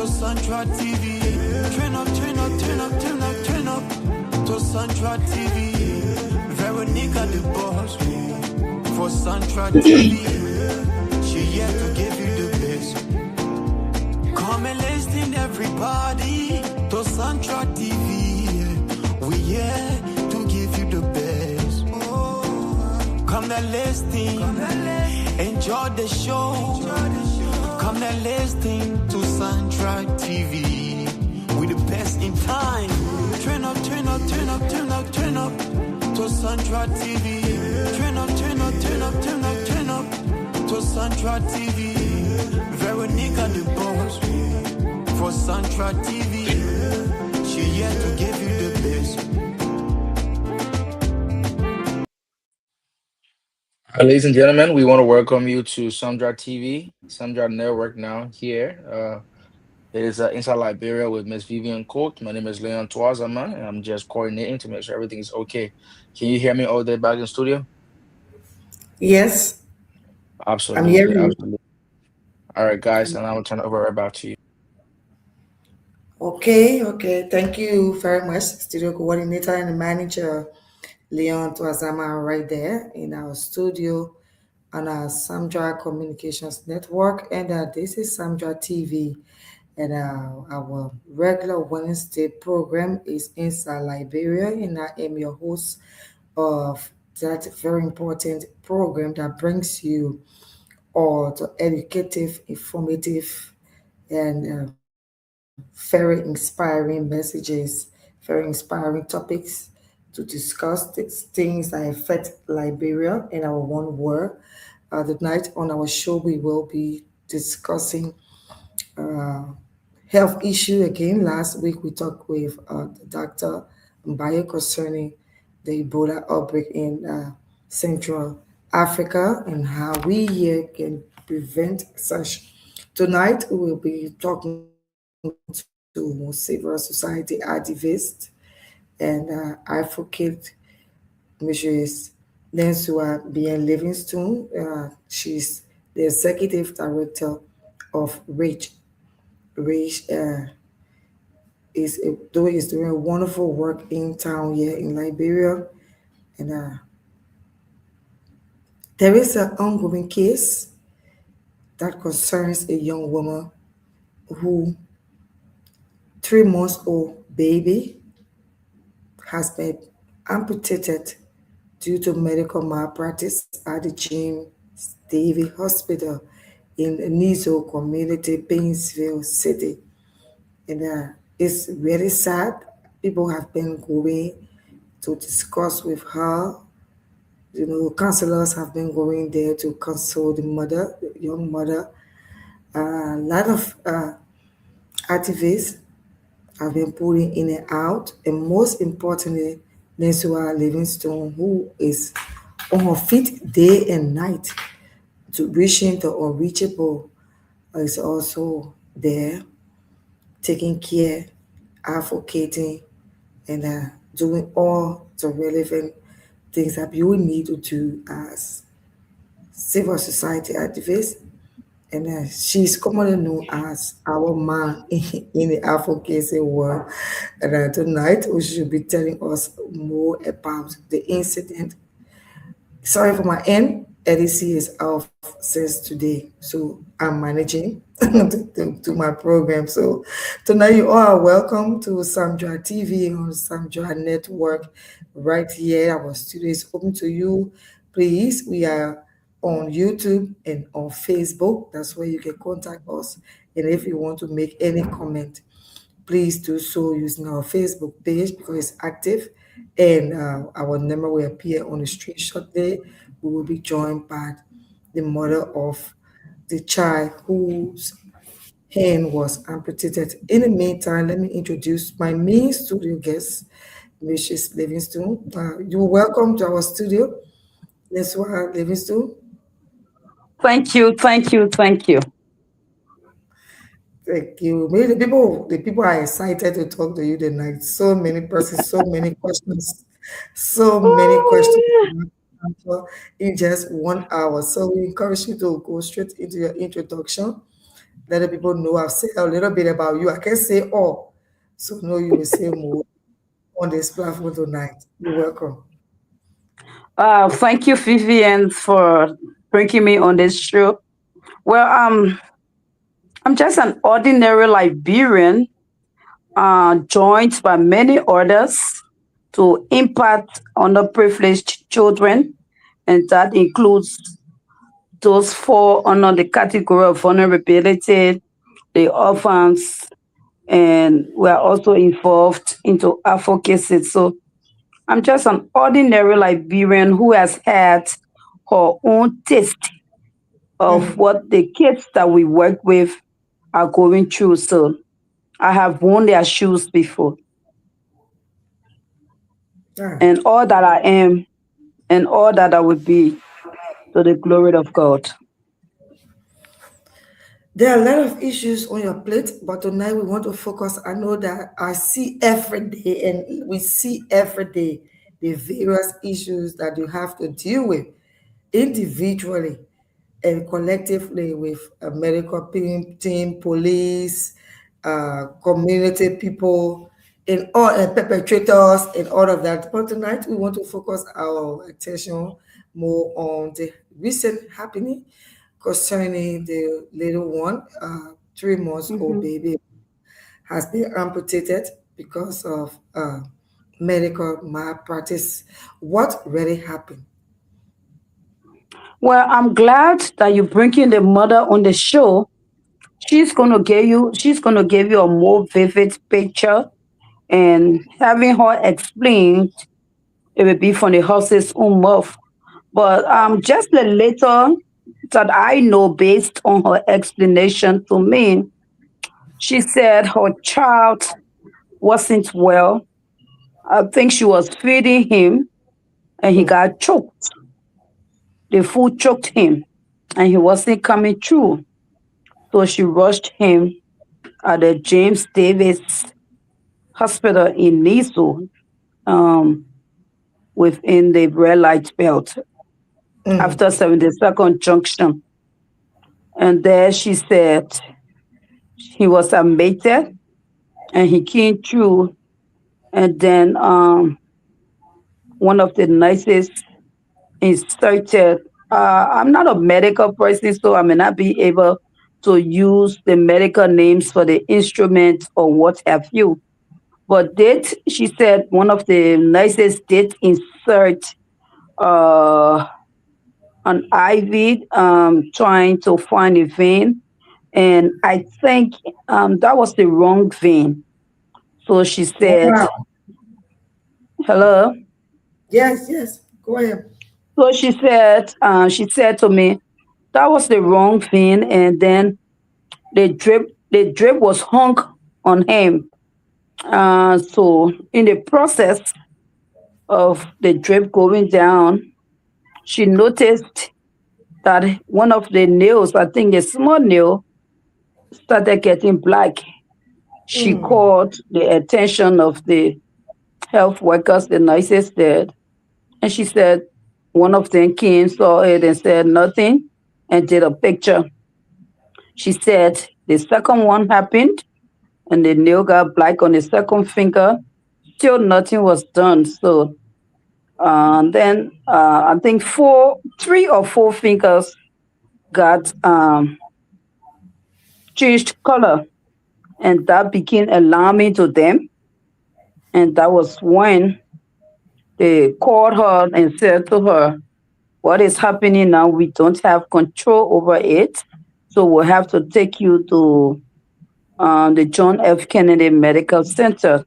to Central TV. Turn up, turn up, turn up, turn up, turn up to Central TV. Veronica the boss for Central TV. She here to give you the best. Come and listen, everybody, to Central TV. We here to give you the best. Come and listen, enjoy the show. Come and listen to Central TV. We the best in time. Turn up, turn up, turn up, turn up, turn up to Central TV. Turn up, turn up, turn up, turn up, turn up to Central TV. Veronica the boss for Central TV. She here to give you the best. Ladies and gentlemen, we want to welcome you to Samdra TV, Samdra Network now here. It is Inside Liberia with Miss Vivian Court. My name is Leon Tuazama, and I'm just coordinating to make sure everything is okay. Can you hear me all day back in studio? Yes, I'm Absolutely, hearing you. absolutely. All right, guys, and I will turn it over right back to you. Okay. Thank you very much, studio coordinator and manager Leon Tuazama, right there in our studio on our Samdra Communications Network. And this is Samdra TV. And our regular Wednesday program is Inside Liberia. And I am your host of that very important program that brings you all the educative, informative, and very inspiring messages, very inspiring topics to discuss these things that affect Liberia in our one world. Tonight on our show, we will be discussing uh, health issue again. Last week, we talked with the Dr. Mbaye concerning the Ebola outbreak in Central Africa and how we here can prevent such. Tonight, we will be talking to civil society activist and advocate, Mrs. Lensua Bien Livingstone. She's the executive director of RAGE. RAGE is doing wonderful work in town here in Liberia, and there is an ongoing case that concerns a young woman who 3 months old baby has been amputated due to medical malpractice at the Jim Davy Hospital in Nizo Community, Painesville City. And it's very sad. People have been going to discuss with her. Counselors have been going there to console the mother, the young mother. A lot of activists have been pulling in and out, and most importantly, Nensua Livingstone, who is on her feet day and night to reaching the unreachable, is also there taking care, advocating, and doing all the relevant things that you need to do as civil society activists. And she's commonly known as our man in the advocacy world. And tonight we should be telling us more about the incident. Sorry for my end. LEC is off since today, so I'm managing to my program. So tonight you all are welcome to Samdra TV on Samdra Network right here. Our studio is open to you. Please, we are on YouTube and on Facebook. That's where you can contact us. And if you want to make any comment, please do so using our Facebook page because it's active, and our number will appear on the screen shortly. We will be joined by the mother of the child whose hand was amputated. In the meantime, let me introduce my main studio guest, Mrs. Livingstone. You're welcome to our studio, Neswa Livingstone. Thank you. Thank you. Maybe the people are excited to talk to you tonight. So many persons, so many questions, so many questions Oh, to answer in just 1 hour. So we encourage you to go straight into your introduction Let the people know I've said a little bit about you. I can't say all, so no, you will say more on this platform tonight. You're welcome. Thank you, Vivian, for bringing me on this show. Well, I'm just an ordinary Liberian, joined by many others to impact underprivileged children, and that includes those fall under the category of vulnerability, the orphans, and we are also involved into advocacy. So I'm just an ordinary Liberian who has had her own taste of what the kids that we work with are going through. So I have worn their shoes before, Yeah. and all that I am and all that I will be to the glory of God. There are a lot of issues on your plate, but tonight we want to focus. I know that I see every day, and we see every day the various issues that you have to deal with individually and collectively with a medical team, police, community people, and all perpetrators and all of that. But tonight we want to focus our attention more on the recent happening concerning the little one, 3 months old Mhm. baby, has been amputated because of medical malpractice. What really happened? Well, I'm glad that you're bringing the mother on the show. She's gonna give you a more vivid picture, and having her explained, it will be from the horse's own mouth. But just a little that I know based on her explanation to me, she said her child wasn't well. I think she was feeding him and he Mm, got choked. The food choked him and he wasn't coming through. So she rushed him at the James Davis Hospital in Niso, um, within the red light belt mm, after 72nd Junction. And there she said he was admitted and he came through. And then one of the nurses instructed, I'm not a medical person, so I may not be able to use the medical names for the instruments or what have you. But she said one of the nurses did insert uh, an IV, trying to find a vein. And I think that was the wrong vein. So she said, wow. hello. Yes, yes. Go ahead. So she said to me, that was the wrong vein. And then the drip was hung on him. So in the process of the drip going down, she noticed that one of the nails, I think a small nail, started getting black. She Mm, called the attention of the health workers, the nurses there, and she said one of them came, saw it, and said nothing, and did a picture. She said the second one happened, and the nail got black on the second finger. Still, nothing was done. So then I think 3 or 4 fingers got changed color, and that became alarming to them. And that was when they called her and said to her, what is happening now? We don't have control over it. So we'll have to take you to the John F. Kennedy Medical Center.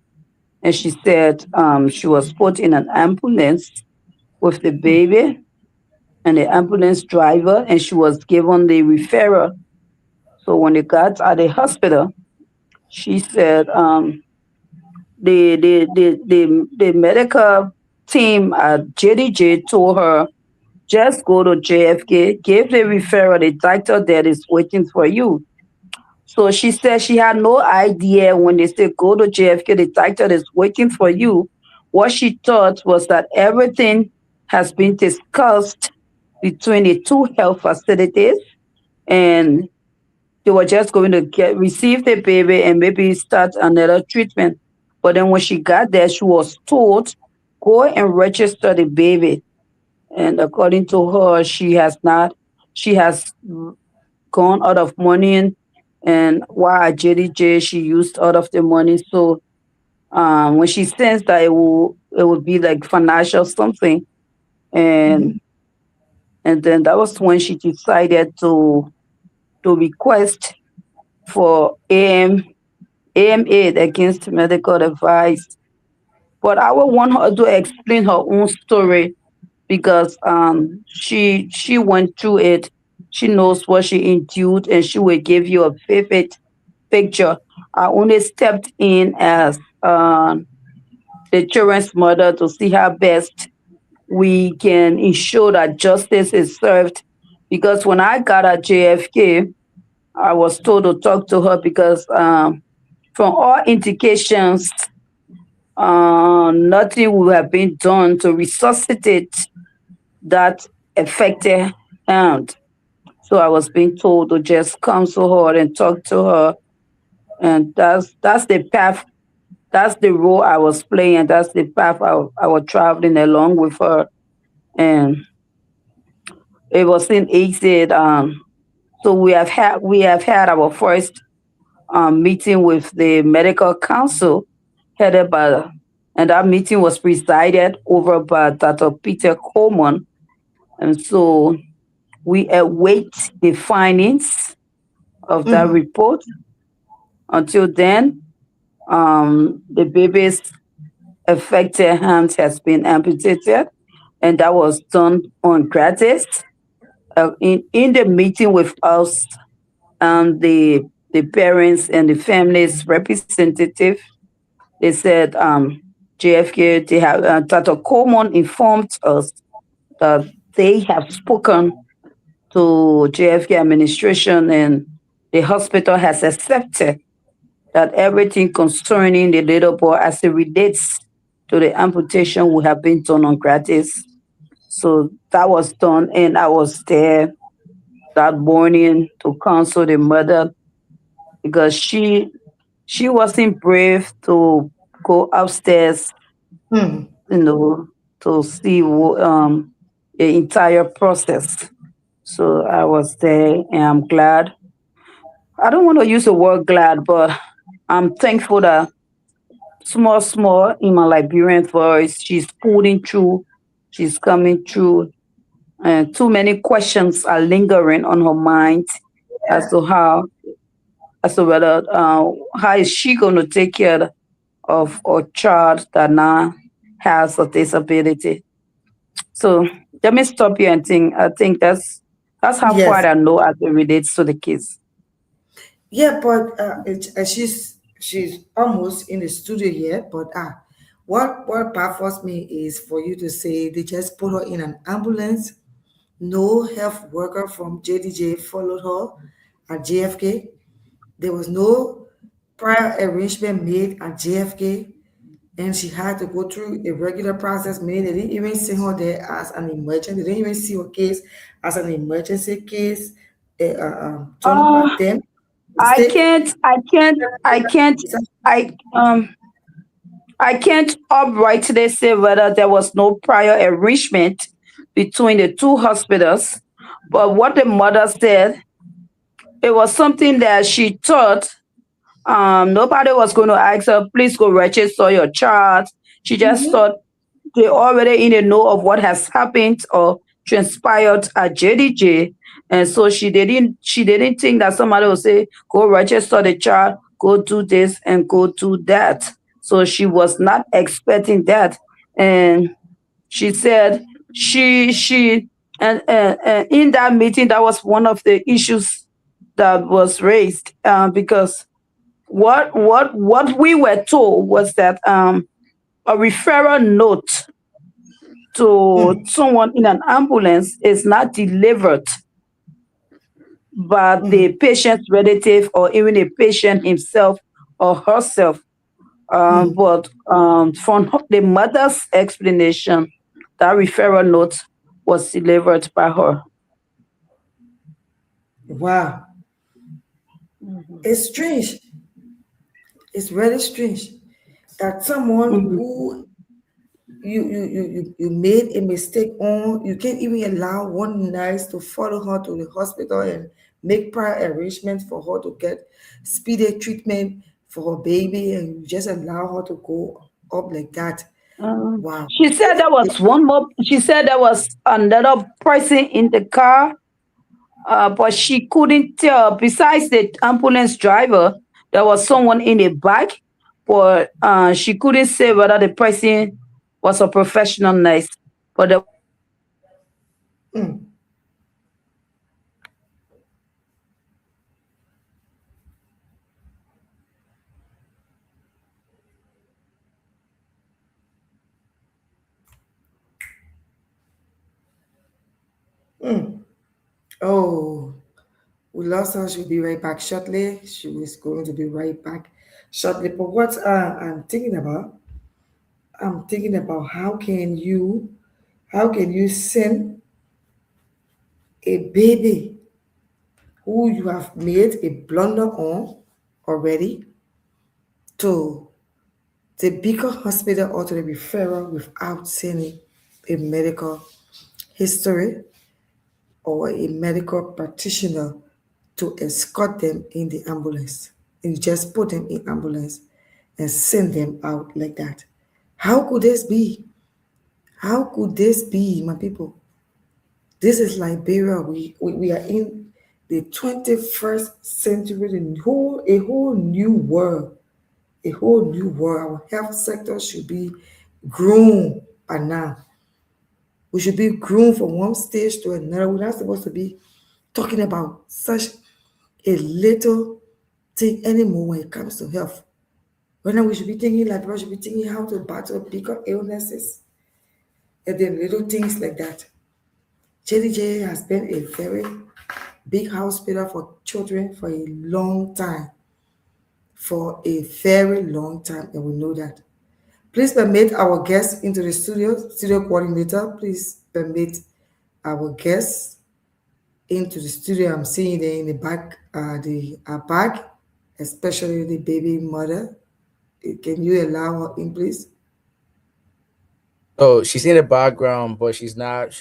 And she said she was put in an ambulance with the baby and the ambulance driver, and she was given the referral. So when they got at the hospital, she said the medical team at JDJ told her, just go to JFK, give the referral, the doctor that is waiting for you. So she said she had no idea when they said go to JFK, the doctor is waiting for you. What she thought was that everything has been discussed between the two health facilities, and they were just going to get receive the baby and maybe start another treatment. But then when she got there, she was told, go and register the baby. And according to her, she has not, she has gone out of money, and while at JDJ, she used out of the money. So when she sensed that it would be like financial something, and and then that was when she decided to request for AMA against medical advice. But I would want her to explain her own story because she went through it. She knows what she endured, and she will give you a vivid picture. I only stepped in as the children's mother to see how best we can ensure that justice is served. Because when I got at JFK, I was told to talk to her because from all indications, nothing would have been done to resuscitate that affected hand. So I was being told to just counsel her and talk to her, and that's the path, that's the role I was playing, and that's the path I was traveling along with her, and it wasn't easy. So we have had our first meeting with the medical council headed by, and that meeting was presided over by Dr. Peter Coleman. And so we await the findings of that report. Until then, the baby's affected hand has been amputated, and that was done on gratis. In the meeting with us, the parents and the families representative, they said JFK, they have Dr. Coleman informed us that they have spoken to JFK administration, and the hospital has accepted that everything concerning the little boy as it relates to the amputation would have been done on gratis. So that was done, and I was there that morning to counsel the mother because she wasn't brave to go upstairs, you know, to see the entire process. So I was there, and I'm glad. I don't want to use the word glad, but I'm thankful that small in my Liberian voice, she's pulling through, she's coming through, and too many questions are lingering on her mind as to as to whether how is she going to take care of a child that now has a disability. So let me stop here and think. I think that's how far Yes. I know as it relates to the kids. Yeah, but she's almost in the studio yet. But what baffles me is for you to say they just put her in an ambulance. No health worker from JDJ followed her at JFK. There was no prior arrangement made at JFK, and she had to go through a regular process. Meaning they didn't even see her there as an emergency. They didn't even see her case as an emergency case turned up Uh, at them. I Instead, can't, I can't, I can't, I I can't uprightly say whether there was no prior arrangement between the two hospitals, but what the mother said, it was something that she thought nobody was going to ask her, please go register your child. She just thought they already in the know of what has happened or transpired at JDJ. And so she didn't think that somebody would say, go register the child, go do this and go do that. So she was not expecting that. And she said she and in that meeting that was one of the issues that was raised because what we were told was that a referral note to someone in an ambulance is not delivered by the patient's relative or even a patient himself or herself. But from the mother's explanation, that referral note was delivered by her. wow. It's strange. It's really strange that someone Mhm. who you made a mistake on, you can't even allow one nurse to follow her to the hospital and make prior arrangements for her to get speedy treatment for her baby, and you just allow her to go up like that. Wow. She said there was one more. She said there was another person in the car, but she couldn't tell. Besides the ambulance driver, there was someone in the back, but she couldn't say whether the person was a professional nurse. But there was one more person in the car. Oh, we lost her. She'll be right back shortly. She was going to be right back shortly. But what I'm thinking about how can you send a baby who you have made a blunder on already to the bigger hospital or to the referral without sending a medical history or a medical practitioner to escort them in the ambulance. And you just put them in ambulance and send them out like that. How could this be? How could this be, my people? This is Liberia. We are in the 21st century, a whole new world. A whole new world. Our health sector should be grown by now. We should be groomed from one stage to another. We're not supposed to be talking about such a little thing anymore when it comes to health. Right now, we should be thinking like we should be thinking how to battle bigger illnesses and then little things like that. JDJ has been a very big hospital for children for a long time, for a very long time, and we know that. Please permit our guests into the studio coordinator. Please permit our guests into the studio. I'm seeing them in the back, the bag, especially the baby mother. Can you allow her in, please? Oh, she's in the background, but she's not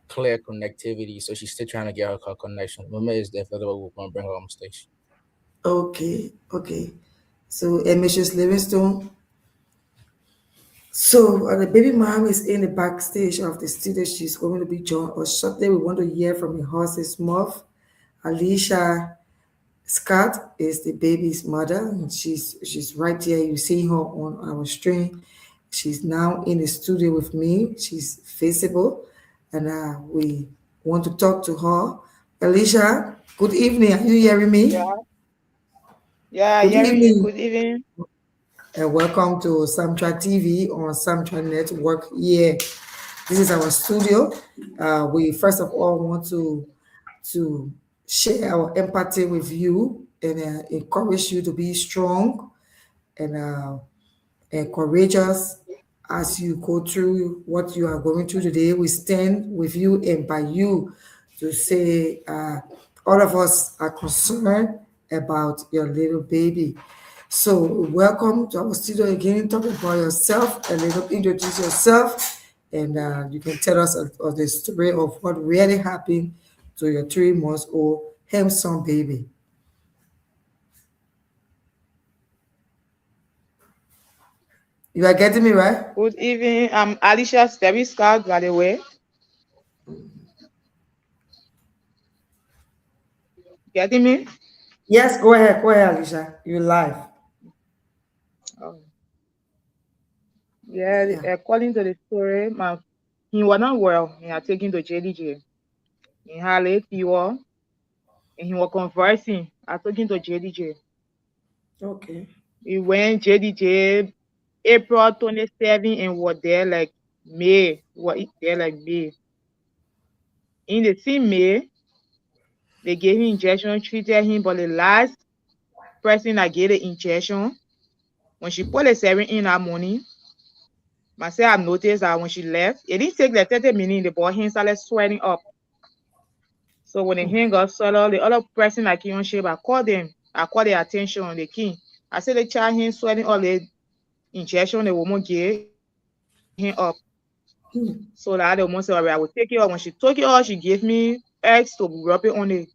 clear connectivity, so she's still trying to get her connection. Mama is definitely what we're gonna bring her on stage. Okay, okay. So, Mrs. Livingstone. So, the baby mom is in the backstage of the studio. She's going to be joined us shortly. We want to hear from your horse's mouth. Alicia Scott is the baby's mother, and she's right here. You see her on our stream. She's now in the studio with me. She's visible, and we want to talk to her. Alicia, good evening. Are you hearing me? Yeah, yeah, Good hearing you. evening, Good evening. and welcome to Samtra TV on Samtra Network. Yeah, this is our studio. We first of all want to share our empathy with you and encourage you to be strong and courageous as you go through what you are going through today. We stand with you and by you to say all of us are concerned about your little baby. So welcome to our studio again. Talk about yourself, a little introduce yourself, and you can tell us the story of what really happened to your 3 months old handsome baby. You are getting me right? Good evening. I'm Alicia Steviska, by the way. Getting me? Yes, go ahead, Alicia. You're live. Oh, yeah, Yeah. according to the story, he was not well. He had taken to JDJ. He had a fever and he was conversing. I took him to JDJ. Okay. He went JDJ April 27 and was there like May. Was there like May. In the same May, they gave him injection, treated him, but the last person that gave the injection, when she put the serum in that morning, myself I noticed that when she left, it didn't take like 30 minutes, the boy hand started sweating up. So when the hand got swelled, the other person like you on shape, I call them. I call their attention on the king. I said the child hand swelling all the injection the woman gave, it swell the hand up. So that the woman said, all right, I will take it off. When she took it off, she gave me eggs to rub it on it.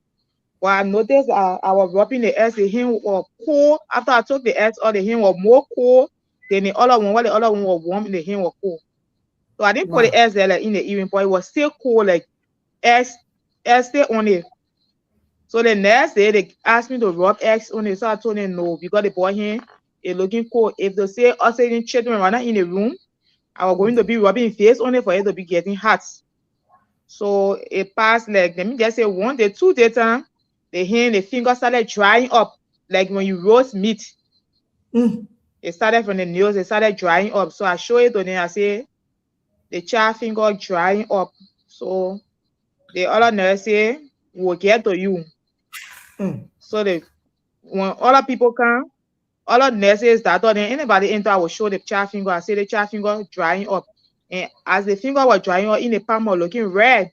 But I noticed I was rubbing the eggs, the hand was cold. After I took the eggs off, the hand was more cold than the other one. While the other one was warm, the hand was cold. So I didn't put the Wow. eggs there like in the evening, but it was still cold, like eggs, eggs still on it. So the next day they asked me to rub eggs on it. So I told them no, because the boy hand is looking cold. If they say us any children were not in the room, I was going to be rubbing face on it for it to be getting hot. So it passed like let me just say 1 day, 2 day time, the hand, the finger started drying up. Like when you roast meat, Mm. it started from the nails, it started drying up. So I show it to them, I say the child finger drying up. So the other nurse say, we'll get to you. Mm. So the when other people come, other nurses that then anybody enter, I will show the child finger. I say the child finger drying up. And as the finger was drying up in the palm was looking red,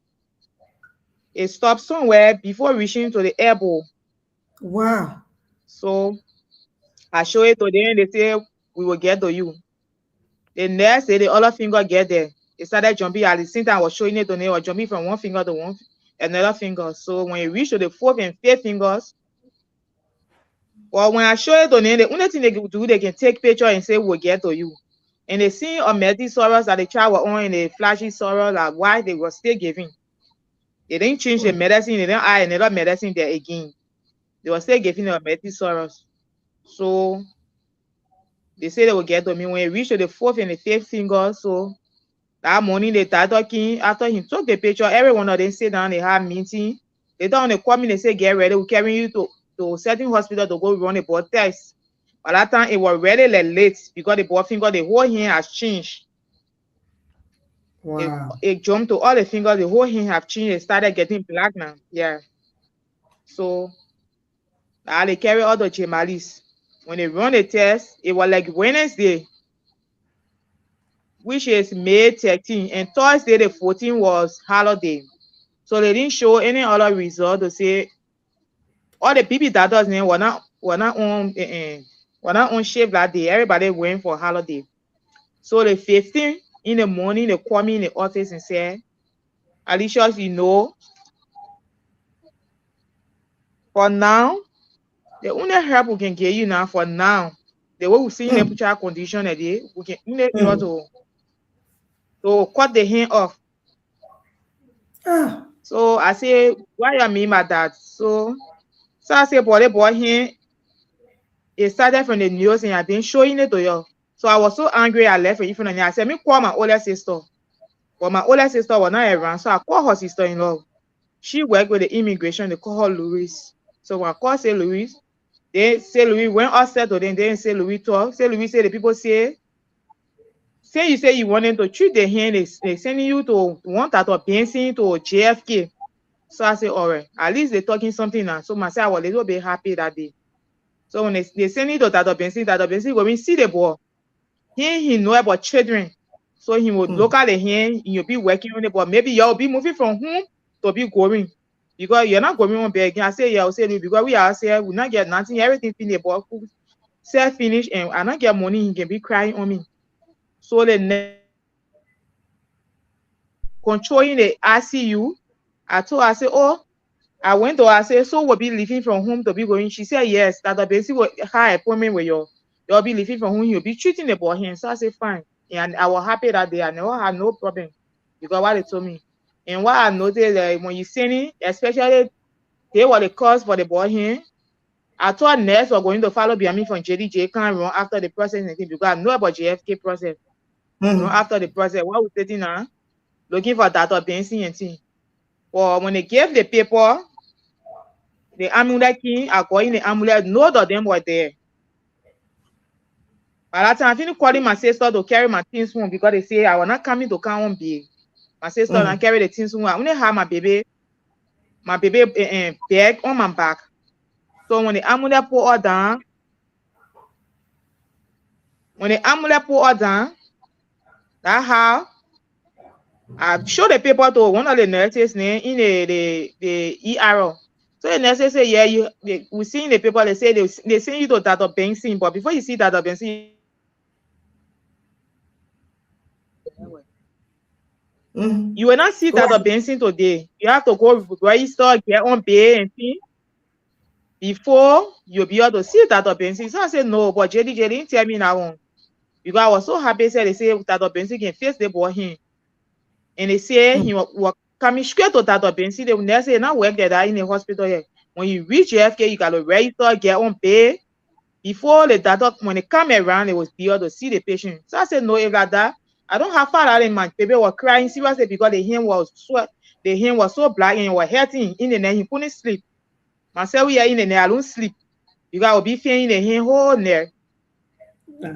it stopped somewhere before reaching to the elbow. Wow. So I show it to them, they say, we will get to you. The nurse say the other finger get there. It started jumping at the same time I was showing it to them, it was jumping from one finger to another finger. So when it reached to the fourth and fifth fingers, well, when I show it to them, the only thing they can do, they can take picture and say, we'll get to you. And they see a Medisaurus that the child was on and the flashy sorrow, like why they were still giving. They didn't change the medicine, they didn't add another medicine there again. They were still giving the Medisaurus. So they say they will get to me. When it reached to the fourth and the fifth finger, so that morning the doctor came, after he took the picture, everyone of them sit down, they had meeting. They don't they call me, they say, get ready, we're carrying you to certain hospital to go run a blood test. By that time, it was really like late because the boy finger, the whole hand has changed. Wow. It jumped to all the fingers, the whole hand have changed. It started getting black now. Yeah. So now they carry all the Jemalis. When they run the test, it was like Wednesday, which is May 13, and Thursday the 14th was holiday. So they didn't show any other result to say all the people that does name were not on shift that day. Everybody went for holiday. So the 15th in the morning, they called me in the office and said, Alicia, you know, for now, the only help we can get you now for now, the way we see in the Mm. picture condition a day, we can only able Mm. to cut the hand off. Ah. So I say, why you mean by that? So I say, boy, the boy here, it started from the news and I've been showing it to you. So I was so angry, I left in front of me. I said, me call my older sister. But my older sister was not around, so I called her sister-in-law. She worked with the immigration, they call her Louise. So when I call say Louise, they say Louis when I said to them, they didn't say Louis talk. Say Louis say the people say you say you want them to treat the hand, they sending you to one that of Benson to JFK. So I say, all right, at least they're talking something now. So myself I was a little bit happy that day. So when they send you to Tato Benson go and see the boy. He know about children. So he would look at the hand, you'll be working on it, but maybe you'll be moving from home to be going. Because you're not going on begging. I say, yeah, I'll say because we are here, we not get nothing, everything finished, but self finish and I not get money, he can be crying on me. So the next controlling the ICU, I told her, I said, oh, I went to her, I said, so we'll be leaving from home to be going. She said, yes, that the basic will have appointment with you'll be leaving from home, you'll be treating the boy hand. So I said, fine. And I was happy that day. I never had no problem because what they told me. And what I noticed when you send it, especially they were the cause for the boy hand. I thought nurse were going to follow behind me from JDJ, can't run after the process and things because I know about JFK process. Run Mm. after the process. What we sitting now? Looking for data Benson and thing. But when they gave the paper, the amulet king, according the amulet, none of them were there. By that time, I finished calling my sister to carry my things home because they say I was not coming to come home big. My sister and carry the things home. I only have my baby bag on my back. So when the amulet put her down, that how I showed the paper to one of the nurses name in the ER. So the nurses say, yeah, we see in the paper, they say they send you to Dr. Benson, but before you see Dr. Benson, Mm. you will not see Go Dr. ahead. Benson today. You have to go register, get on pay and thing before you'll be able to see Dr. Benson. So I said, no, but JD didn't tell me that one. Because I was so happy, said they say Dr. Benson can face the boy him. And they say he was coming straight to Dr. Benson. They will never say, not work there in the hospital here. When you reach FK, you got to register, get on pay. Before the doctor, when they come around, they was be able to see the patient. So I said, no, if like that, I don't have father in my baby was crying seriously because the hand was so black and it was hurting in the neck. He couldn't sleep. Myself, we are in the neck, I don't sleep. Because I will be feeling the hand whole neck.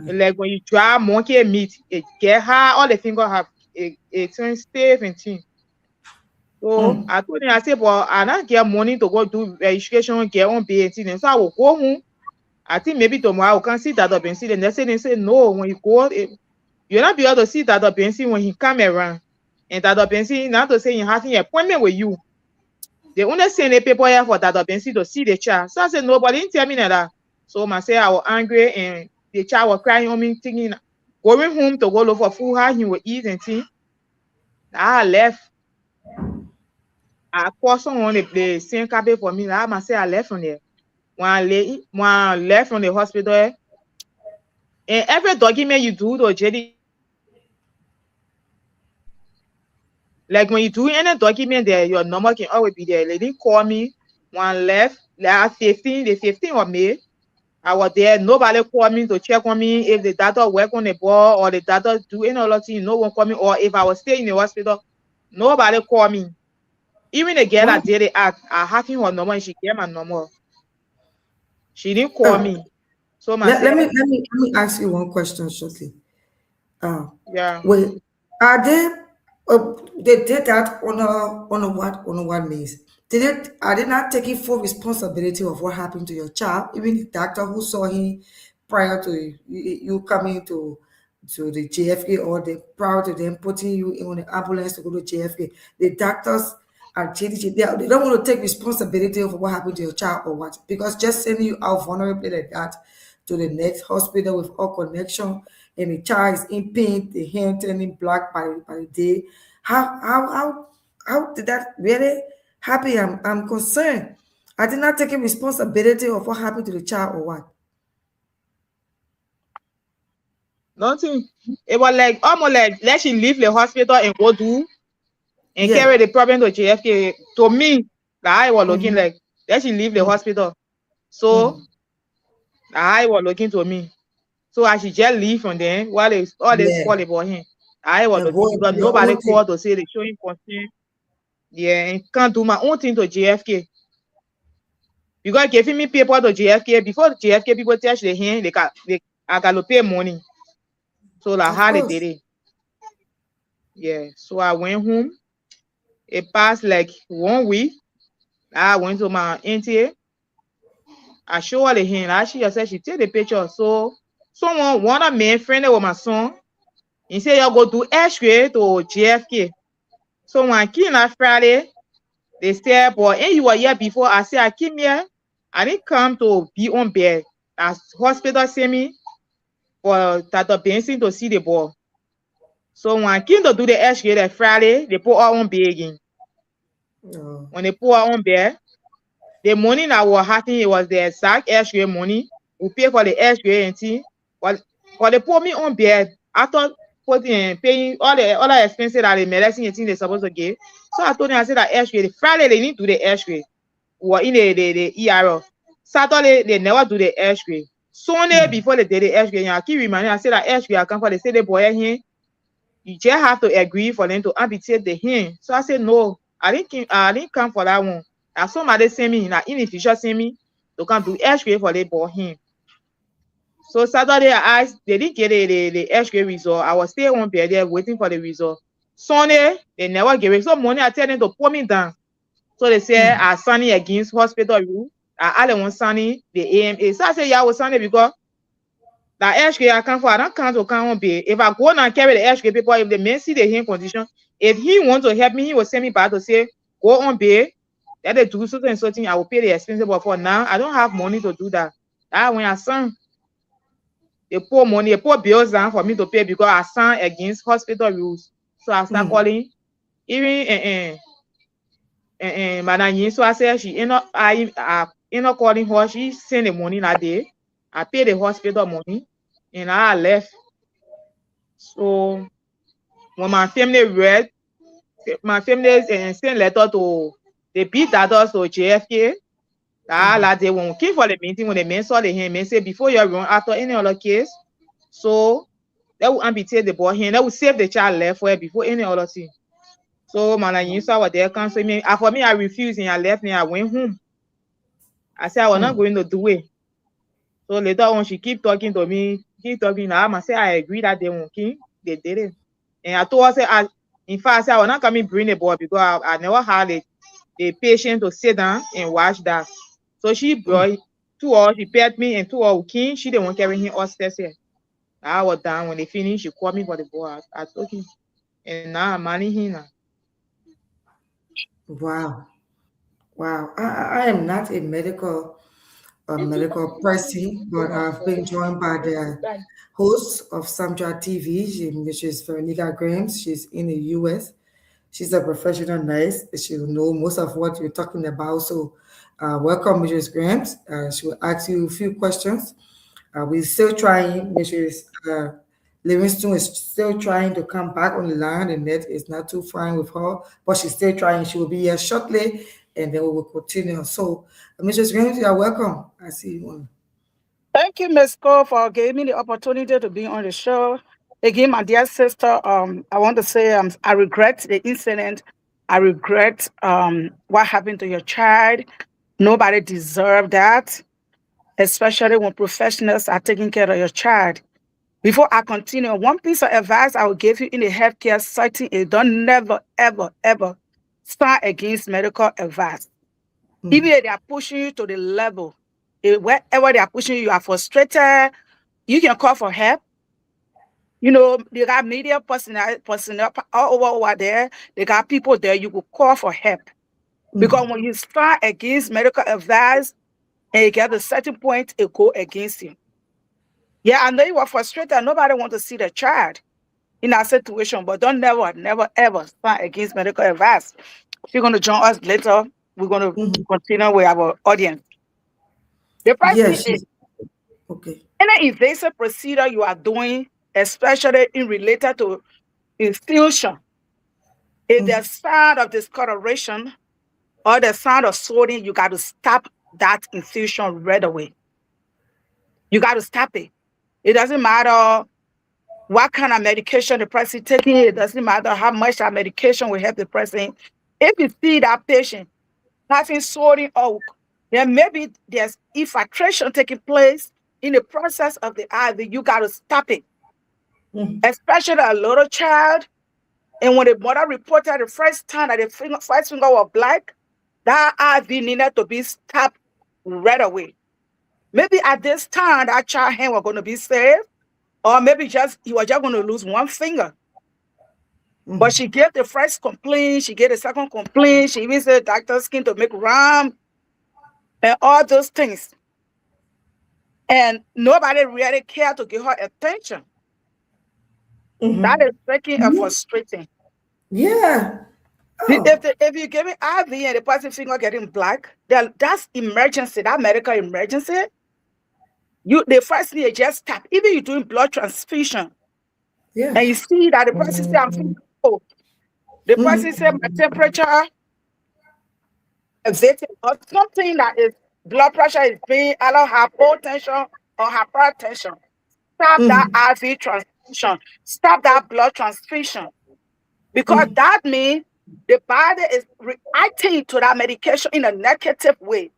Like when you dry monkey meat, it get hard, all the finger have a turn stiff and thin. So I told him, I said, but I not get money to go do registration, get on BAT. And so I will go home. I think maybe tomorrow I can see Dr. Benson. The next thing they say, no, when you go, you'll not be able to see Dr. Benson when he come around. And Dr. Benson, not to say he having an appointment with you. They only send a paper here for Dr. Benson to see the child. So I said, nobody didn't tell me that. So I said I was angry and the child was crying on me, thinking, going home to go look for food, how he would eat and things. I left. I called someone, they sent copy for me. I must say I left from there. When I left from the hospital, and every document you do to JD, like when you do any document there, your number can always be there. They didn't call me when I left. Like the 15th of May, I was there. Nobody called me to check on me if the doctor work on the ball or the doctor do any other thing. No one called me, or if I was staying in the hospital, nobody called me. Even the girl that Well, did the act, I had her number and she gave my number. She didn't call uh, me. So I let said, me ask you one question shortly. Uh, yeah. wait, are they? They did that on a what means? Did it? Are they not taking full responsibility of what happened to your child? Even the doctor who saw him prior to you coming to the JFK, or the prior to them putting you on the ambulance to go to JFK, the doctors at JDG, they don't want to take responsibility of what happened to your child or what, because just sending you out vulnerably like that to the next hospital with all connection, and the child is in pain, the hand turning black by the day. How did that really happen? I'm concerned. I did not take responsibility of what happened to the child or what. Nothing. It was like almost like let she leave the hospital and go do and Yeah. carry the problem to JFK. To me, that I was looking Mm-hmm. like let she leave the Mm-hmm. hospital. So Mm-hmm. that I was looking to me. So I should just leave from there while they all this Yeah. call about him. I was And go looking and because do your nobody own thing. called to say they showing concern. Yeah, and can't do my own thing to JFK. Because giving me paper to JFK before JFK people touch the hand, I got to pay money. So like Of how they did course. it. Yeah. So I went home. It passed like 1 week. I went to my auntie. I show her the hand. She just said she take the picture. So one of my friend with my son, he said you go do X-ray to JFK. So when I came on Friday, they said, but and you were here before. I said I came here. I didn't come to be on bed. As hospital sent me for Dr. Benson to see the boy. So when I came to do the X-ray that Friday, they put her on bed again. No. When they put her on bed, the money that was having, it was the exact X-ray money. We pay for the X-ray and thing. But they put me on bed. I thought paying all the other expenses that the medicine and thing they're supposed to give. So I told them, I said that X-ray, the Friday they need to do the X-ray. Or in the ER. Saturday they never do the X-ray. Sunday Mm. before they did the X-ray, I keep reminding, I said that X-ray I come for, they say the boy here. You just have to agree for them to amputate the hand. So I said, no, I didn't come for that one. And somebody sent me, in the future sent me to come do X-ray for the boy hand. So Saturday I asked, they didn't get the X-ray result. I was still on bed there waiting for the result. Sunday, they never gave it. So morning I tell them to put me down. So they said I signing against hospital rule. I don't want signing the AMA. So I said, yeah, I was signing because that X-ray I come for, I don't come to come on bed. If I go now and carry the X-ray paper, if the men see the hand condition, If he want to help me, he will send me back to say, go on, babe. Let they do something and something. I will pay the expenses. But for now, I don't have money to do that. That when I sang, they pour money, they pour bills down for me to pay because I sang against hospital rules. So I start calling. Even Madam Yin, so I said she end up calling her. She sent the money that day. I paid the hospital money, and I left. So when my family read, my family sent letter to the beat that us to JFK. That day when we came for the meeting, when the men saw the hand, men say before you run after any other case, so that will amputate the boy hand, that will save the child left for before any other thing. So Madam Yin saw what they cancel me. For me, I refused and I left and I went home. I said I was not going to do it. So later on, she keep talking to me, keep talking. I say I agree that they won't kill. They did it. And I told her, in fact, I said I was not coming bring the boy because I never had the patience to sit down and watch that. So she brought two or she paid me and two or king. She didn't want to carry him upstairs here. I was down when they finished. She called me for the boy. I took him. And now I'm marrying him now. Wow. Wow. I am not a medical person, but I've been joined by the host of Samdra TV, which is Veronica Grahams. She's in the US. She's a professional nurse. She will know most of what you're talking about. So, welcome, Mrs. Grahams. She will ask you a few questions. We're still trying. Mrs. Livingston is still trying to come back on the line. The net is not too fine with her, but she's still trying. She will be here shortly, and then we will continue. So, Mrs. Grahams, you are welcome. I see you. Thank you, Ms. Cole, for giving me the opportunity to be on the show. Again, my dear sister, I want to say I regret the incident. I regret what happened to your child. Nobody deserved that, especially when professionals are taking care of your child. Before I continue, one piece of advice I will give you in the healthcare setting is don't never, ever, ever stand against medical advice. Even if they are pushing you to the level, wherever they are pushing you, you are frustrated, you can call for help. You know, they got media personnel all over there. They got people there. You will call for help. Because when you stand against medical advice and you get to a certain point, it go against you. Yeah, I know you were frustrated. Nobody want to see the child in that situation, but don't never, never, ever stand against medical advice. If you're going to join us later, we're going to continue with our audience. The first thing Yes, is okay. any invasive procedure you are doing, especially in related to infusion, if there's sound of discoloration or the sound of swelling, you got to stop that infusion right away. You got to stop it. It doesn't matter what kind of medication the person taking. It doesn't matter how much that medication will help the person. If you see that patient having swelling out, then maybe there's infiltration taking place in the process of the IV. You got to stop it. Especially a little child. And when the mother reported the first time that the first finger was black, that IV needed to be stopped right away. Maybe at this time that child hand was going to be saved, or maybe just he was just going to lose one finger. But she gave the first complaint, she gave the second complaint, she even said doctor's skin to make ram and all those things. And nobody really cared to give her attention. That is freaking and frustrating. Yeah. If you give me IV and the person finger getting black, then that's emergency, that medical emergency. The first thing you just stop. Even you're doing blood transfusion, and you see that the person say, I'm feeling cold. The person say, my temperature is or something that is blood pressure is being either hypotension or hypertension. Stop that IV transfusion. Stop that blood transfusion. Because that means the body is reacting to that medication in a negative way.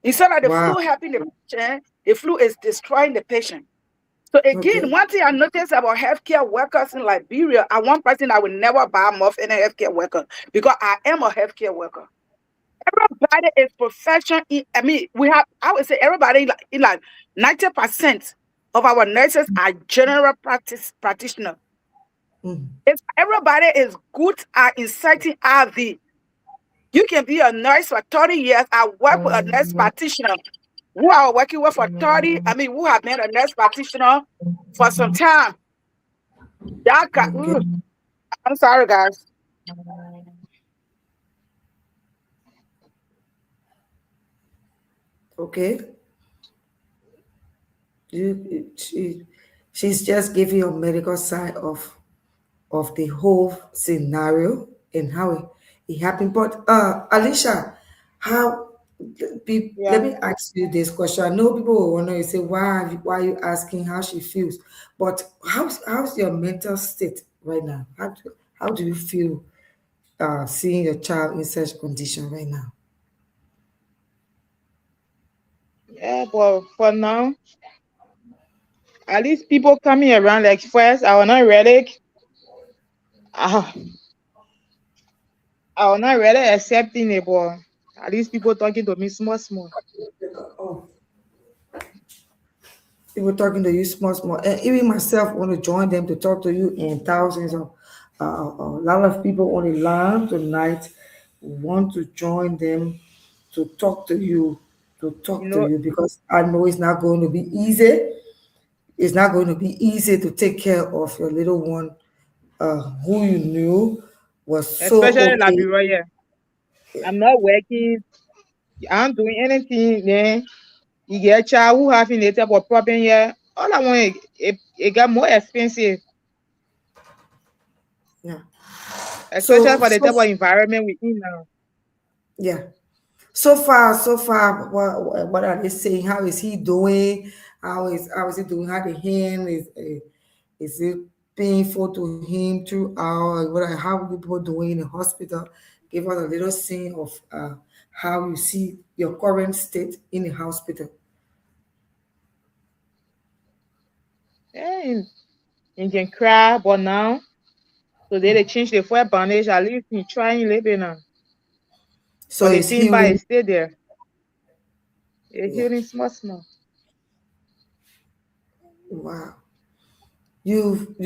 Instead of the flu helping the patient, the flu is destroying the patient. So again, one thing I noticed about healthcare workers in Liberia, and one person I will never buy off any healthcare worker because I am a healthcare worker. Everybody is professional. I would say everybody in like 90% of our nurses are general practitioners. It's everybody is good at inserting IV. You can be a nurse for 30 years. I work with a nurse practitioner who I was working with for 30, who have been a nurse practitioner for some time. That got, Okay. I'm sorry, guys. Okay. She's just giving you a medical side of the whole scenario and how it happened. But Alicia, how let Yeah. me ask you this question. I know people will wonder, you say, why are you asking how she feels? But how's your mental state right now? How do you feel seeing your child in such condition right now? Yeah, but for now, at least people coming around like first, I was not ready. Ah, I was not really accepting it, but at least people talking to me small, small. Oh, people talking to you small, small. And even myself want to join them to talk to you in thousands of a lot of people on the line tonight want to join them to talk to you, You know, because I know it's not going to be easy. It's not going to be easy to take care of your little one who you knew was so especially okay. Liberia. I'm not working. I'm doing anything. Then you get a child who having a type of problem here. All I want it got more expensive, Yeah. especially So for the so type of environment we in now. yeah. So far, what are they saying? How is he doing? How is he doing? How the hand is it painful to him throughout? How are people doing in the hospital? Give us a little scene of how you see your current state in the hospital. Yeah, and can cry, but now today they change the full bandage. At least he trying a little bit now. So But the it's thing by healing. is still there. It's Yeah. healing small, small. Wow. You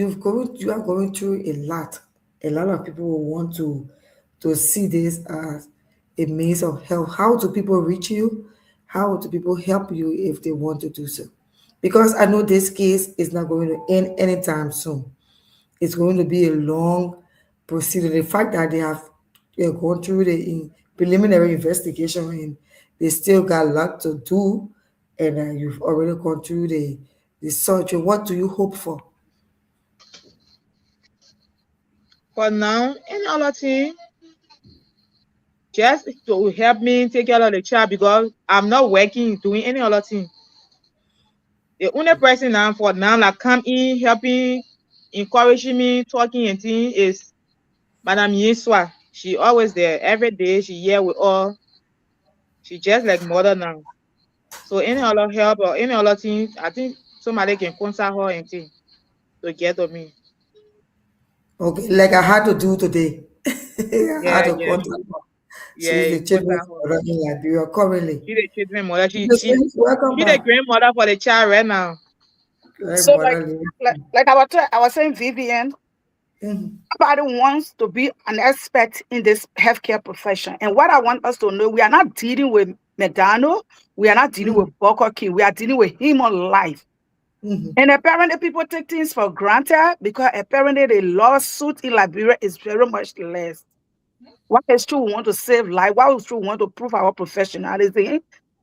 are going through a lot. A lot of people will want to see this as a means of help. How do people reach you? How do people help you if they want to do so? Because I know this case is not going to end anytime soon. It's going to be a long procedure. The fact that they have gone through the preliminary investigation and they still got a lot to do, and you've already gone through the surgery. What do you hope for? For now, any other thing, just to help me take care of the child because I'm not working, doing any other thing. The only person now for now that come in, helping, encouraging me, talking and thing is Madam Yeswa. She always there every day. She here with all. She just like mother now. So any other help or any other thing, I think somebody can contact her and thing to get to me. Okay, like I had to do today. I had Yeah, to yeah, contact her. She's yeah. the children's Contact her. mother in Liberia currently. She the children mother. She Okay, she welcome she the back. grandmother for the child right now. So Grandmother living. like I was saying, Vivian, Mhm, everybody wants to be an expert in this healthcare profession. And what I want us to know, we are not dealing with McDonald, we are not dealing with mhm, Burger King, we are dealing with human life. mhm, And apparently people take things for granted because apparently the lawsuit in Liberia is very much less. What is true, we want to save life. What is true, we want to prove our professionalism.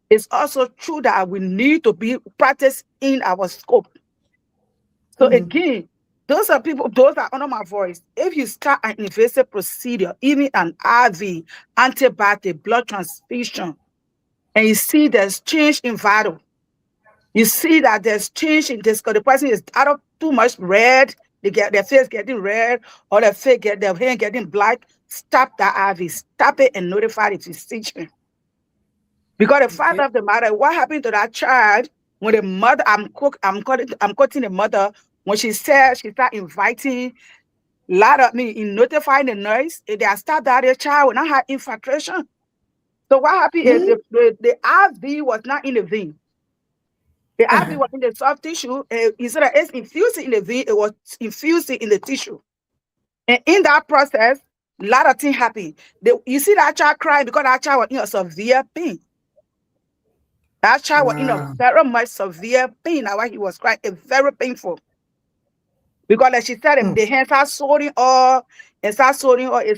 It's also true that we need to be practiced in our scope. So mhm, again, those are people, those are under my voice. If you start an invasive procedure, even an IV, antibiotic, blood transfusion, and you see there's change in vital, you see that there's change in this, because the person is out of too much red, they get their face getting red, or their face get their hand getting black, stop that IV, stop it and notify the physician. Because the fact okay. of the matter, what happened to that child when the mother, I'm quoting the mother, when she said she started inviting lot of me in notifying the nurse, if they are start that the child will not have infiltration. So what happened is Mhm, the IV was not in the vein. The IV uh-huh, was in the soft tissue. Instead of it's infusing in the vein, it was infusing in the tissue. And in that process, a lot of things happen. You see that child crying because that child was in a severe pain. That child was in a Wow. very much severe pain. That's why he was crying. It's very painful. Because like she said, Mm. the hands are swollen or it's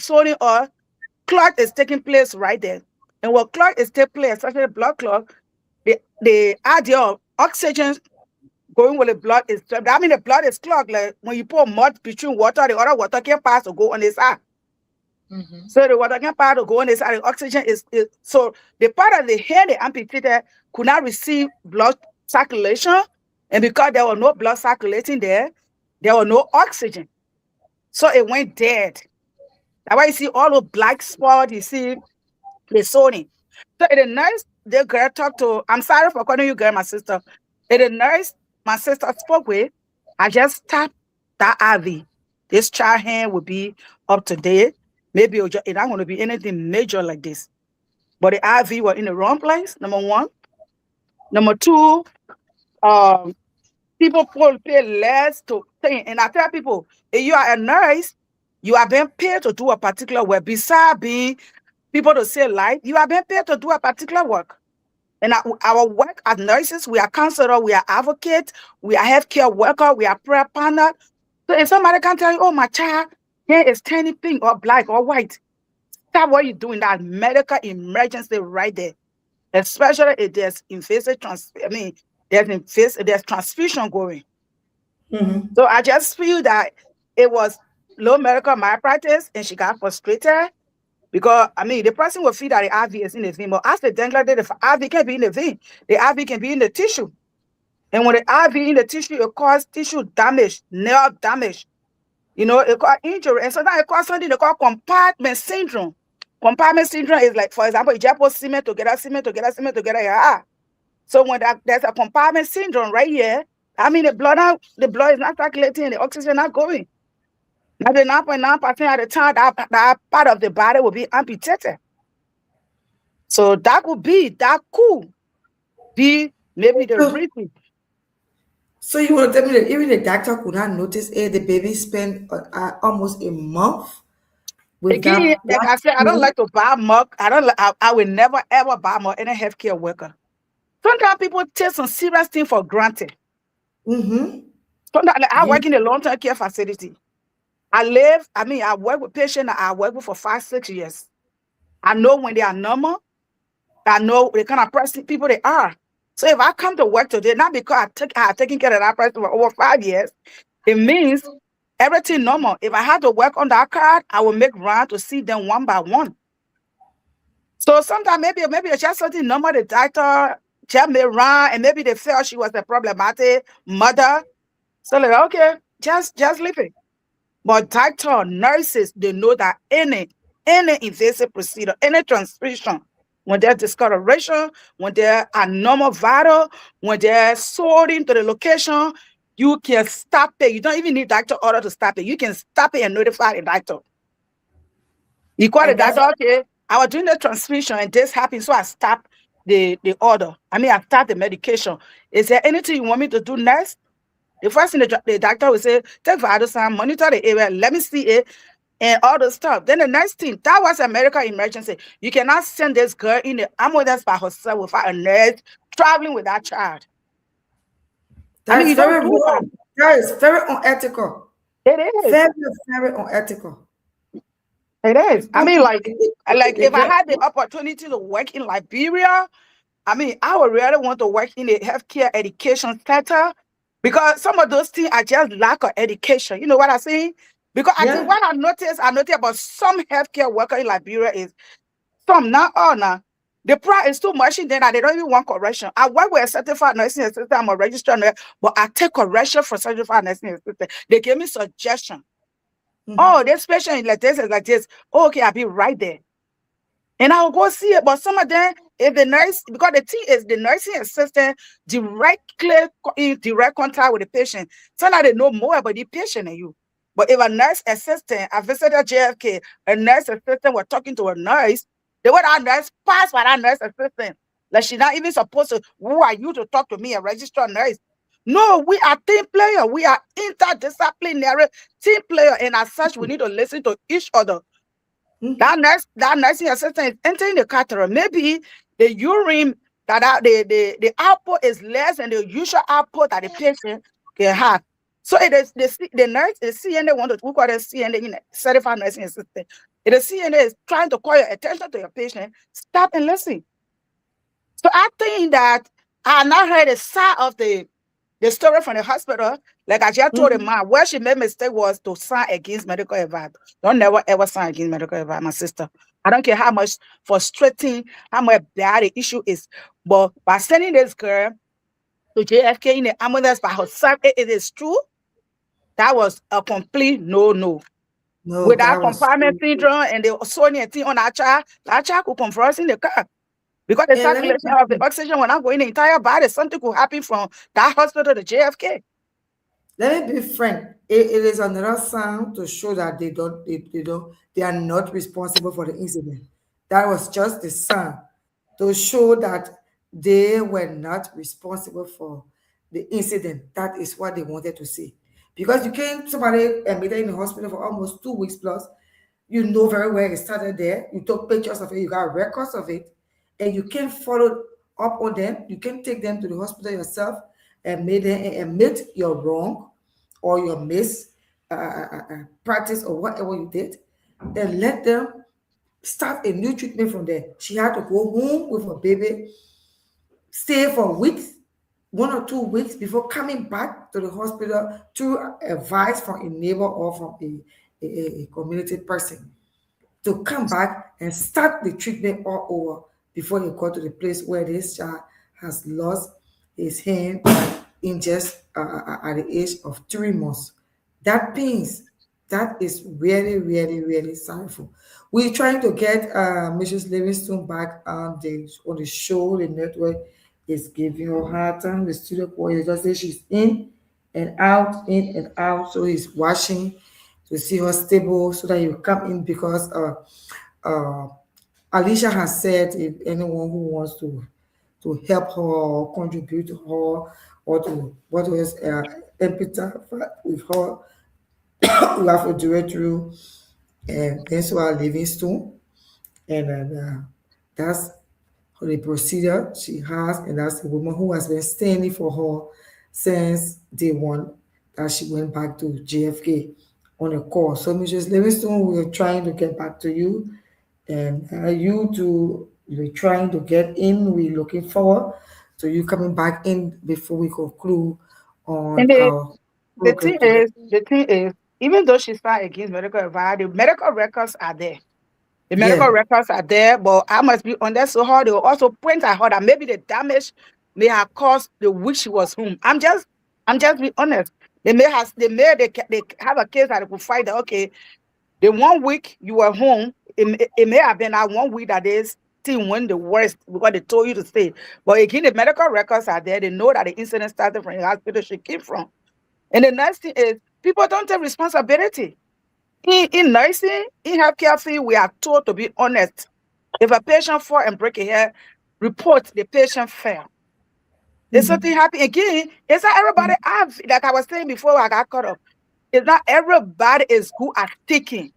swollen or clot is taking place right there. And when clot is taking place, especially blood clot, the idea of oxygen going with the blood is, I mean, the blood is clogged. Like when you pour mud between water, the other water can't pass to go on the side. So the water can't pass to go on the side. The oxygen is so the part of the hair they amputated could not receive blood circulation. And because there was no blood circulating there was no oxygen. So it went dead. That's why you see all the black spot, you see the sewing. So it is nice the girl talked to, I'm sorry for calling you girl, my sister. It is nice my sister spoke with. I just tapped that IV. This child hand will be up to date. Maybe it's not going to be anything major like this. But the IV was in the wrong place, number one. Number two, um, people pay less to think. And I tell people, if you are a nurse, you are being paid to do a particular work. Besides being people to save life, you are being paid to do a particular work. And our work as nurses, we are counselor, we are advocate, we are healthcare worker, we are prayer partner. So if somebody can tell you, oh, my child, here is turning pink or black or white, stop what you're doing. That medical emergency right there. Especially if there's there's transfusion going. So I just feel that it was low medical malpractice and she got frustrated because, I mean, the person will feel that the IV is in the vein, but as the dangler did, the IV can be in the vein, the IV can be in the tissue. And when the IV in the tissue, it causes tissue damage, nerve damage. You know, it causes injury. And sometimes it causes something they call compartment syndrome. Compartment syndrome is like, for example, you just put cement together, yeah. So when there's a compartment syndrome right here, I mean, the blood is not circulating, the oxygen not going. Now the 9.9% of the time, that part of the body will be amputated. So that could be maybe the reason. So you want to tell me that even the doctor could not notice the baby spent almost a month with Again, that like black I said, I don't thing? like to buy muck. I will never ever buy muck any healthcare worker. Sometimes people take some serious thing for granted. Mm-hmm. Sometimes like, I Yeah. work in a long-term care facility. I work with patients I work with for 5-6 years. I know when they are normal. I know the kind of person people they are. So if I come to work today, not because I have taken care of that person for over 5 years, it means everything normal. If I had to work on that card, I will make round to see them one by one. So sometimes maybe it's just something normal. The doctor just made round and maybe they felt she was a problematic mother. So like, okay, just leave it. But doctor, nurses, they know that any invasive procedure, any transfusion, when there's discoloration, when there are normal vital, when they're sorting to the location, you can stop it. You don't even need doctor order to stop it. You can stop it and notify the doctor. You call the And that's doctor, okay, I was doing the transfusion and this happened, so I stopped the order. I stopped the medication. Is there anything you want me to do next? The first thing the doctor will say, take vital sign, monitor the area, let me see it, and all the stuff. Then the next thing, that was a medical emergency. You cannot send this girl in the ambulance by herself without a nurse traveling with that child. that's You don't very do that. wrong. That is very unethical. It is. Very, very unethical. It is. Like if I Get, had the opportunity to work in Liberia, I would really want to work in a healthcare education sector because some of those things are just lack of education. You know what I'm saying? Because I think yeah. what I noticed about some healthcare worker in Liberia is some, not all now. The price is too much in there that they don't even want correction. I work with a certified nursing assistant, I'm a registered nurse, but I take correction for certified nursing assistant. They give me suggestion. Oh, this patient is like this, is like this. Oh, okay, I'll be right there. And I will go see it. But some of them, if the nurse, because the thing is the nursing assistant directly in direct contact with the patient. Sometimes they know more about the patient than you. But if a nurse assistant, I visited JFK, a nurse assistant was talking to a nurse, the way that nurse passed by that nurse assistant, like she's not even supposed to, who are you to talk to me, a registered nurse? No, we are team player. We are interdisciplinary team player, and as such, we need to listen to each other. That nursing assistant is entering the catheter. Maybe the urine the output is less than the usual output that the patient can have. So it is the nurse, the CNA want to we call it CNA, certified nursing assistant. If the CNA is trying to call your attention to your patient, stop and listen. So I think that I now heard the side of the story from the hospital. Like I just told the man, where she made mistake was to sign against medical advice. Don't never ever sign against medical advice, my sister. I don't care how much frustrating, how much bad the issue is. But by sending this girl to JFK in the ambulance by herself, it is true. That was a complete no. No, With that that was compartment so good. syndrome and the Sonia thing on that child could confront in the car. Because the And let me circulation of the oxygen will not go in the entire body. Something could happen from that hospital to JFK. Let me be frank. It is another sign to show that they are not responsible for the incident. That was just the sign to show that they were not responsible for the incident. That is what they wanted to see. Because you can't somebody admitted in the hospital for almost 2 weeks plus. You know very well it started there. You took pictures of it, you got records of it, and you can follow up on them. You can take them to the hospital yourself and make them admit you're wrong or your miss practice or whatever you did, and let them start a new treatment from there. She had to go home with her baby, stay for weeks, 1 or 2 weeks before coming back to the hospital to advice from a neighbor or from a community person to come back and start the treatment all over before you go to the place where this child has lost his hand in just at the age of 3 months. That pains. That is really, really, really sorrowful. We're trying to get Mrs. Livingston back on the show. The network is giving her a hard time. The studio coordinator just say she's in and out. So he's watching to see her stable so that you come in because uh, Alicia has said if anyone who wants to help her or contribute to her or to what was empathize with her, we have to do it through and Peninsula Livingstone. And that's the procedure she has, and that's the woman who has been standing for her since day one that she went back to JFK on a call. So, Mrs. Livingstone, we're trying to get back to you, and you too, you're trying to get in. We're looking forward to you coming back in before we conclude And on our program today. the thing is, even though she's not against medical advice, the medical records are there. The medical Yeah. records are there, but I must be honest with her. They will also point at her that maybe the damage may have caused the week she was home. I'm just being honest. They have a case that they could find that okay, the 1 week you were home, it may have been that 1 week that they still went the worst because they told you to stay. But again, the medical records are there. They know that the incident started from the hospital she came from. And the next thing is people don't take responsibility. In nursing, in healthcare field, we are told to be honest. If a patient fall and break a hair, report the patient fell. If something happen again, it's not everybody have, like I was saying before I got caught up. It's not everybody is good at taking.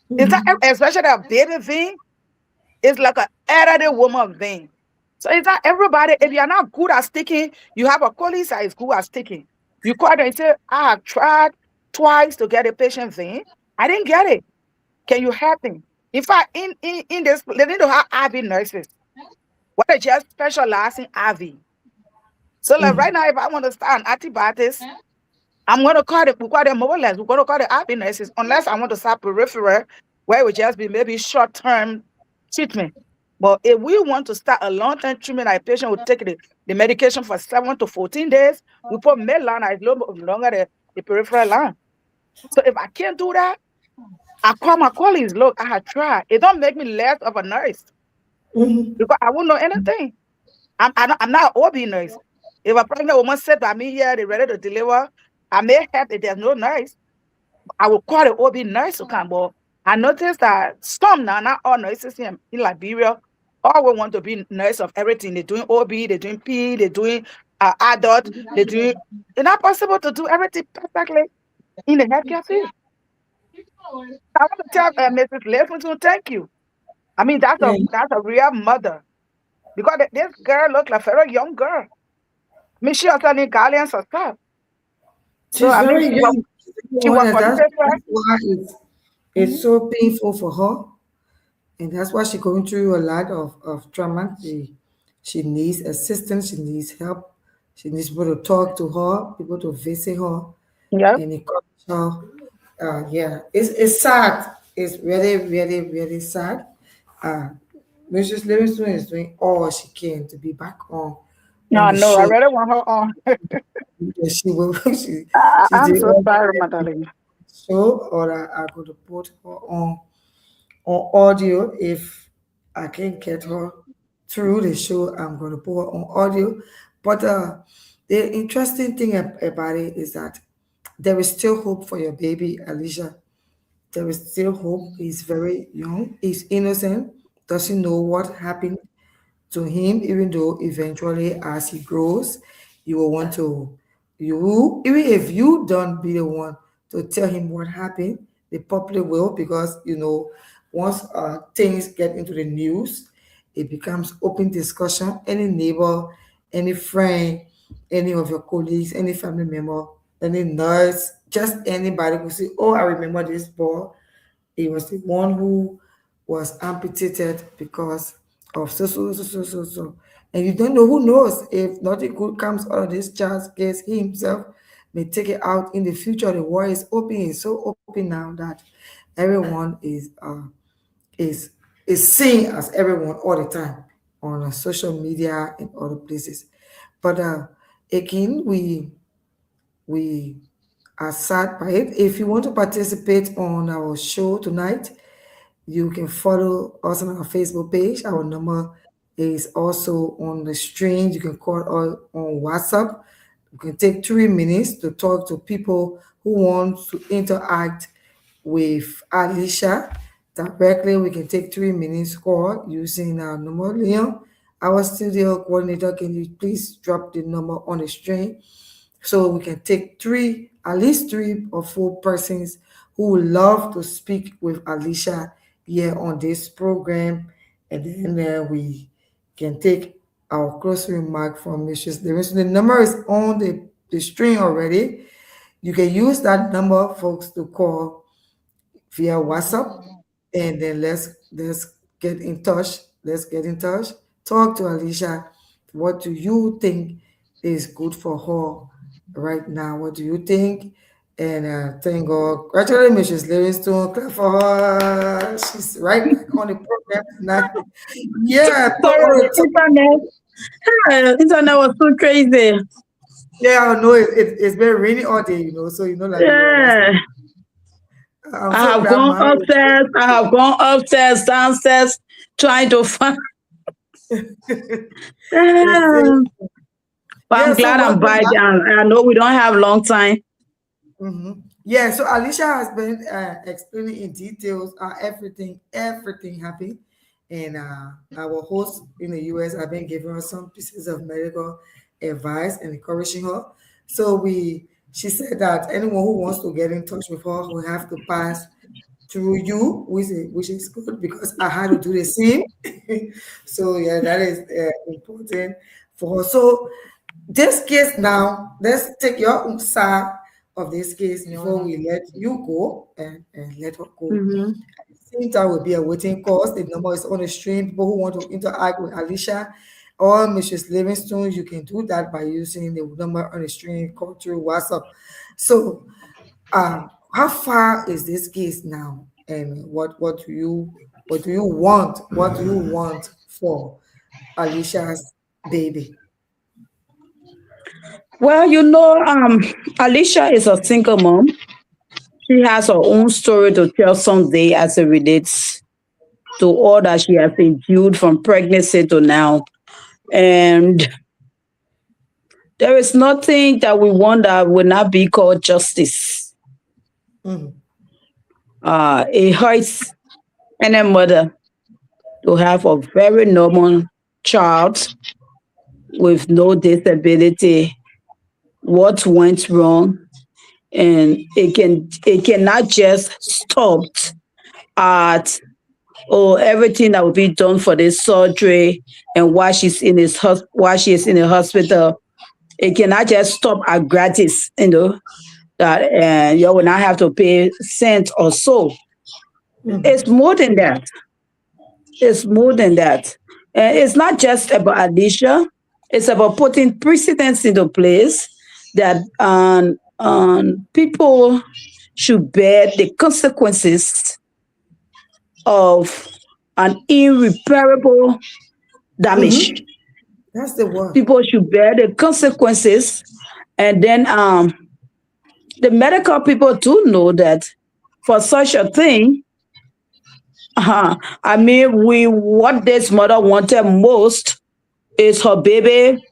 It's not especially a baby vein, it's like an elderly woman vein. So it's not everybody, if you're not good at sticking, you have a colleague that is good at sticking. You call them and say, I have tried twice to get a patient vein. I didn't get it. Can you help me? In fact, in this, they need to have IV nurses. What they just specialize in IV. So like right now, if I want to start antibiotics, I'm going to call it, we call them mobiles. We're going to call it IV nurses, unless I want to start peripheral, where it would just be maybe short-term treatment. But if we want to start a long-term treatment, a patient will take the medication for 7 to 14 days. We put midline as longer the peripheral line. So if I can't do that, I call my colleagues, look, I had tried. It don't make me less of a nurse because I won't know anything. I'm not an OB nurse. If a pregnant woman said by me here, they're ready to deliver, I may help if there's no nurse. I will call the OB nurse to come. But I noticed that some now, not all nurses in Liberia, all will want to be nurse of everything. They're doing OB, they're doing P, they're doing adult, they do. It's not possible to do everything perfectly in the healthcare field. I want to tell Mrs. Livingston, thank you. I mean, Yeah, that's a real mother because this girl looked like a very young girl. I mean, she also need guidance herself. So she's I mean, very young. She's she very was honest. motivated. That's why it's so painful for her. And that's why she's going through a lot of trauma. She needs assistance, she needs help, she needs people to talk to her, people to visit her Yeah. and encourage her. Yeah, it's sad. It's really, really, really sad. Uh, Mrs. Livingston is doing all she can to be back on No, the no, I show. really want her on. Yeah, she will. She's I'm the so only sorry, my darling. show, or I could put her on audio if I can get her through the show. I'm going to put her on audio. But the interesting thing about it is that there is still hope for your baby, Alicia. There is still hope. He's very young. He's innocent. Doesn't know what happened to him, even though eventually as he grows, you will want to, you, even if you don't be the one to tell him what happened, the public will, because once things get into the news, it becomes open discussion. Any neighbor, any friend, any of your colleagues, any family member, any nurse, just anybody will say, oh, I remember this boy. He was the one who was amputated because of so. And you don't know, who knows, if nothing good comes out of this child's case, he himself may take it out in the future. The war is open, it's so open now that everyone is is seen as everyone all the time on social media and other places. But again, we are sad by it. If you want to participate on our show tonight, you can follow us on our Facebook page. Our number is also on the screen. You can call us on WhatsApp. You can take 3 minutes to talk to people who want to interact with Alicia directly. We can take 3 minutes call using our number. Leon, our studio coordinator, can you please drop the number on the screen so we can take at least 3 or 4 persons who would love to speak with Alicia here on this program, and then we can take our closing remark from Mrs. Livingston. The number is on the screen already. You can use that number, folks, to call via WhatsApp, and then let's get in touch. Let's get in touch. Talk to Alicia. What do you think is good for her right now? What do you think? And thank God. Congratulations, Mrs. Livingston. Clap for her. She's right back on the program tonight. Yeah, people Sorry, want to talk. internet was so crazy. Yeah, I know it's been raining all day, so like the weather. Yeah. I'm I so have glad, gone man. upstairs, I have gone upstairs, downstairs, trying to find. It's Yeah. But yeah. I'm So glad I'm welcome by back. there. I know we don't have long time. Yeah, so Alicia has been explaining in details everything happened, and our host in the US have been giving her some pieces of medical advice and encouraging her. So she said that anyone who wants to get in touch with her will have to pass through you, which is good because I had to do the same. So yeah, that is important for her. So this case now, let's take your own side of this case before we let you go and let her go. Mm-hmm. At the same time, will be a waiting course. The number is on the stream. People who want to interact with Alicia or Mrs. Livingstone, you can do that by using the number on the stream, call through WhatsApp. So, how far is this case now, and what do you want? What do you want for Alicia's baby? Well, Alicia is a single mom. She has her own story to tell someday as it relates to all that she has endured from pregnancy to now. And there is nothing that we want that will not be called justice. Mhm. It hurts any mother to have a very normal child with no disability, what went wrong, and it cannot just stop at, oh, everything that will be done for this surgery, and while she is in the hospital, it cannot just stop at gratis, that you will not have to pay cent or so. It's more than that. It's more than that. And it's not just about Alicia. It's about putting precedents into place that people should bear the consequences of an irreparable damage. That's the word. People should bear the consequences, and then the medical people do know that for such a thing, I mean, we what this mother wanted most is her baby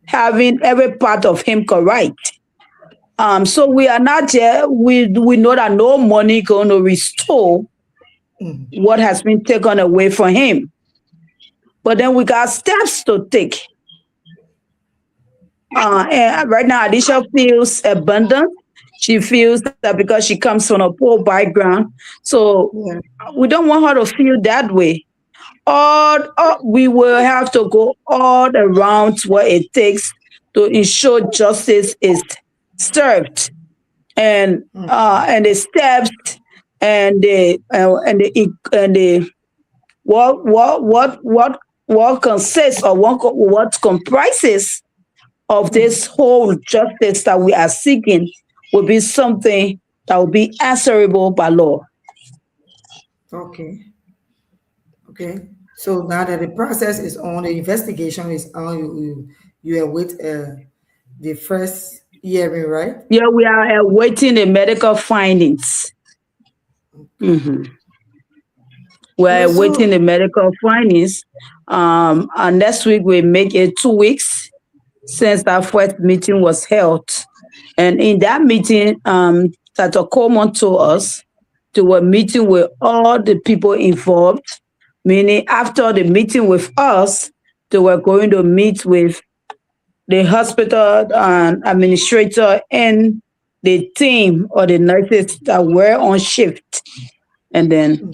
having every part of him correct. So we are not there. We know that no money going to restore what has been taken away from him. But then we got steps to take. And right now, Alicia feels abundant. She feels that because she comes from a poor background, so Yeah. we don't want her to feel that way. All we will have to go all around what it takes to ensure justice is served, and the steps, and the what consists, or what comprises of this whole justice that we are seeking will be something that will be answerable by law. Okay. Okay. So now that the process is on, the investigation is on, you are with the first hearing, right? Yeah, we are awaiting the medical findings. We're awaiting So the medical findings. And next week we make it 2 weeks since that first meeting was held. And in that meeting, Dr. Coleman told us they were meeting with all the people involved, meaning after the meeting with us, they were going to meet with the hospital administrator and the team or the nurses that were on shift. And then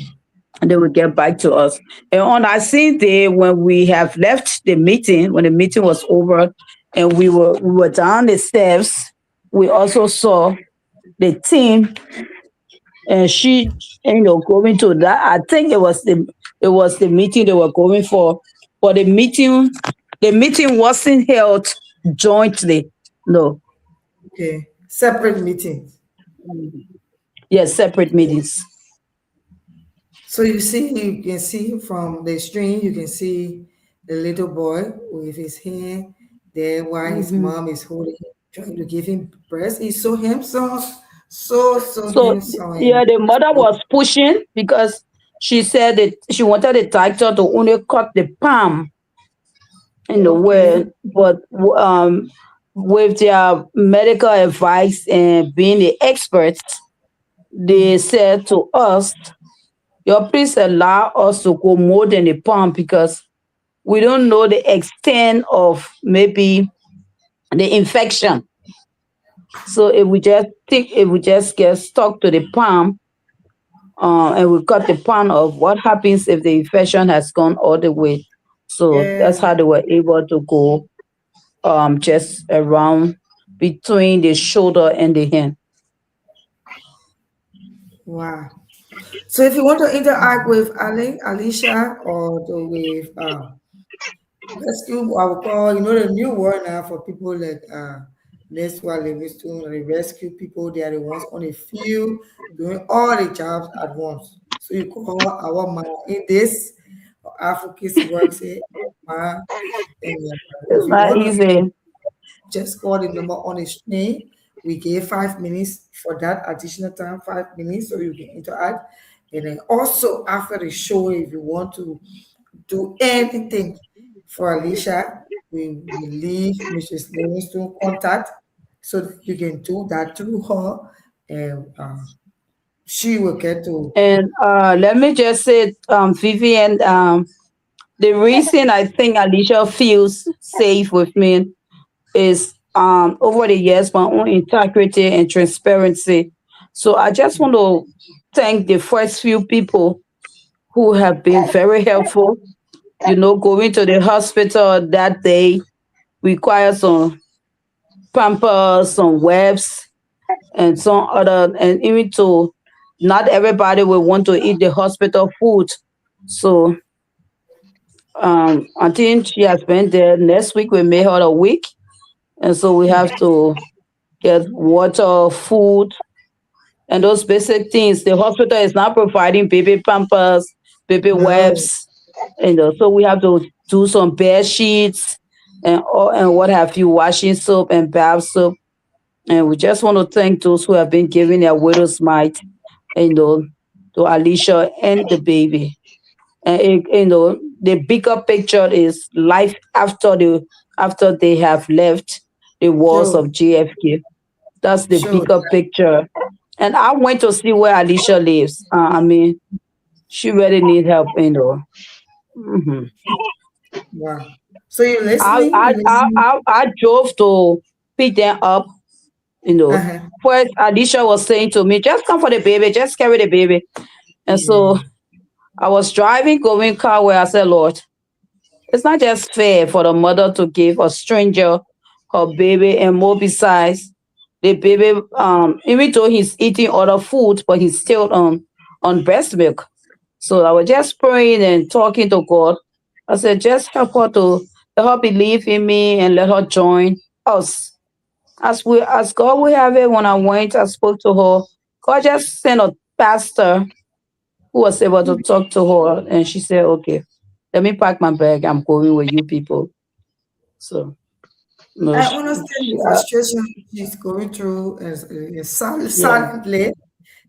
they will get back to us. And on that same day, when we have left the meeting, when the meeting was over, and we were down the steps, we also saw the team, and she, going to that. I think it was the meeting they were going for, but the meeting wasn't held jointly. No, okay, separate meetings. yes, separate meetings. So you can see from the screen, you can see the little boy with his hand there while his mom is holding him, trying to give him breast. He's so handsome, so So handsome. And yeah, the mother was pushing because she said that she wanted the doctor to only cut the palm in the okay, way, but with their medical advice and being the experts, they said to us, "Your please allow us to go more than the palm because we don't know the extent of maybe the infection. So if we just get stuck to the palm, and we cut the pan of what happens if the infection has gone all the way." So that's yeah, how they were able to go just around between the shoulder and the hand. wow. So if you want to interact with Alicia, or with rescue, I will call, the new word now for people like Neswa Livingstone, the rescue people. They are the ones on the field doing all the jobs at once. So you call our man in this Africa's works here, man. And if It's you not want to easy. just call the number on the screen. We gave 5 minutes for that additional time, 5 minutes, so you can interact. And then also after the show, if you want to do anything for Alicia, we leave Mrs. Livingstone contact so that you can do that through her, and she will get to. And let me just say, Vivian, The reason I think Alicia feels safe with me is over the years my own integrity and transparency. So I just want to thank the first few people who have been very helpful. Going to the hospital that day requires some pampers, some webs, and some other, and even to not everybody will want to eat the hospital food. So I think she has been there. Next week we made her a week, and so we have to get water, food, and those basic things. The hospital is not providing baby pampers, baby No. wipes, so we have to do some bed sheets and what have you, washing soap and bath soap. And we just want to thank those who have been giving their widow's mite, you know, to Alicia and the baby. And the bigger picture is life after they have left the walls Sure. of JFK. That's the Sure. bigger picture. And I went to see where Alicia lives. I mean, she really need help. Hmm. Wow. So you're I, listening? I You're I listening? I I drove to pick them up. You know, Uh-huh. First Alicia was saying to me, "Just come for the baby, just carry the baby." And Yeah. so I was driving, going car where I said, "Lord, it's not just fair for the mother to give a stranger her baby, and more besides, the baby, even though he's eating other food, but he's still on breast milk." So I was just praying and talking to God. I said, just help her to let her believe in me and let her join us. As God will have it, when I went, I spoke to her. God just sent a pastor who was able to talk to her, and she said, "Okay, let me pack my bag. I'm going with you people." So no, I understand the frustration she's going through as yeah, silently.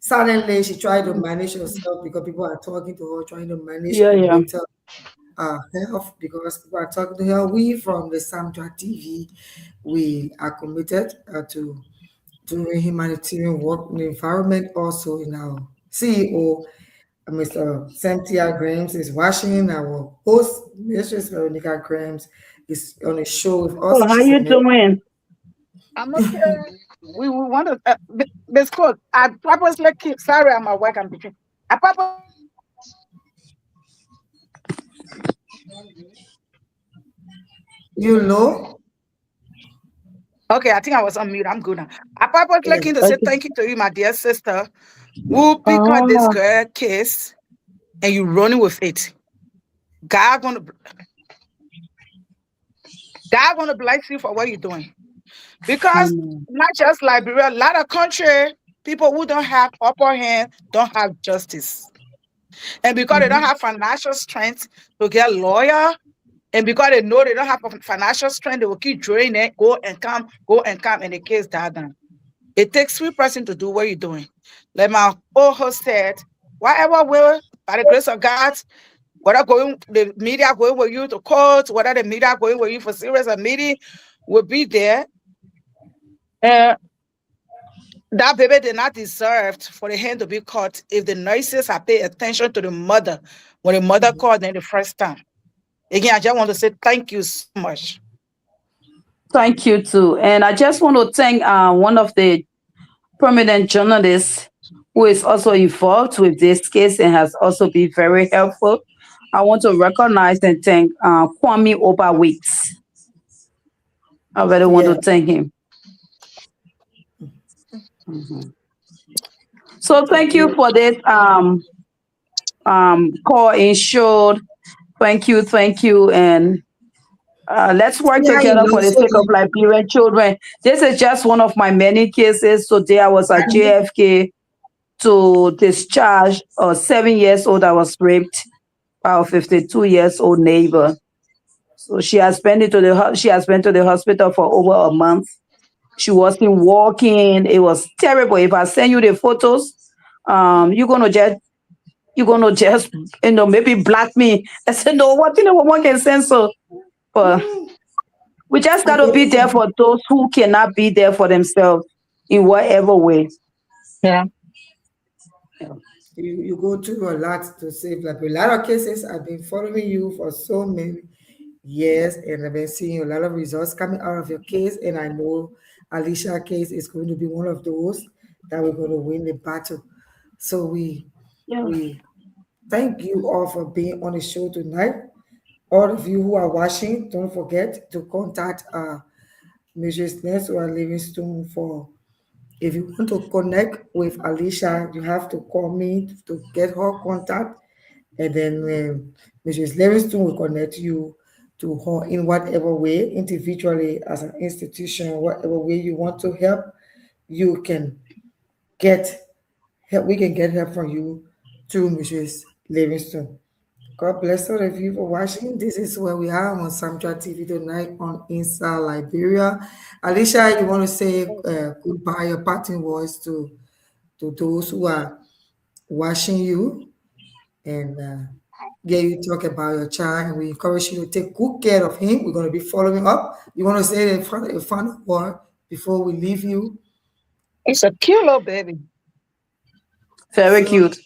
Suddenly, she tried to manage herself because people are talking to her, trying to manage yeah, her yeah. mental health because people are talking to her. We from the Samtra TV, we are committed to doing humanitarian work in the environment. Also, in our CEO, Mr. Cynthia Grahams is watching. Our host, Mistress Veronica Grahams, is on a show with Oh, us. how She's a you nurse. doing? I'm okay. We want to, Miss Cook, I purposely keep, sorry, I'm at work, I'm between. I purposely, You know? okay, I think I was on mute. I'm good now. I purposely Yeah. came to say Okay. thank you to you, my dear sister, who pick up this Oh, girl case and you running with it. God gonna God gonna bless you for what you're doing. Because amen. not just Liberia, a lot of country people who don't have upper hand don't have justice. And because they don't have financial strength to get a lawyer, and because they know they don't have financial strength, they will keep drawing it, go and come, and the case die down. It takes three person to do what you're doing. Like my old host said, whatever will, by the grace of God, whether going the media going with you to court, whether the media going with you for serious meeting, will be there. And that baby did not deserve for the hand to be cut if the nurses had paid attention to the mother when the mother called them the first time. Again, I just want to say thank you so much. Thank you too. And I just want to thank one of the prominent journalists who is also involved with this case and has also been very helpful. I want to recognize and thank Kwame Oberweeks. I really want Yeah. to thank him. Mhm. So thank you Okay. for this call insured. Thank you, and let's work See how you together know for the so sake of Liberian children. This is just one of my many cases. Today I was at much. JFK to discharge a 7 years old that was raped by a 52 years old neighbor. So she has been to the hospital for over a month. She wasn't walking. It was terrible. If I send you the photos, you're gonna just maybe block me. I said, no, what in the woman can censor? But we just I gotta get be it. there for those who cannot be there for themselves in whatever way. Yeah. you go through a lot to save like a lot of cases. I've been following you for so many years, and I've been seeing a lot of results coming out of your case. And I know Alicia case is going to be one of those that we're going to win the battle. So Yeah. we thank you all for being on the show tonight. All of you who are watching, don't forget to contact Mrs. Ness or Livingstone for if you want to connect with Alicia, you have to call me to get her contact, and then Mrs. Livingstone will connect you to her in whatever way, individually as an institution, whatever way you want to help, you can get help. We can get help from you through Mrs. Livingstone. God bless all of you for watching. This is where we are on Samtra TV tonight on Inside Liberia. Alicia, you want to say goodbye, your parting words to those who are watching you, and yeah, you talk about your child, and we encourage you to take good care of him. We're going to be following up. You want to say a final word before we leave you? It's a cute little baby. Very So, cute.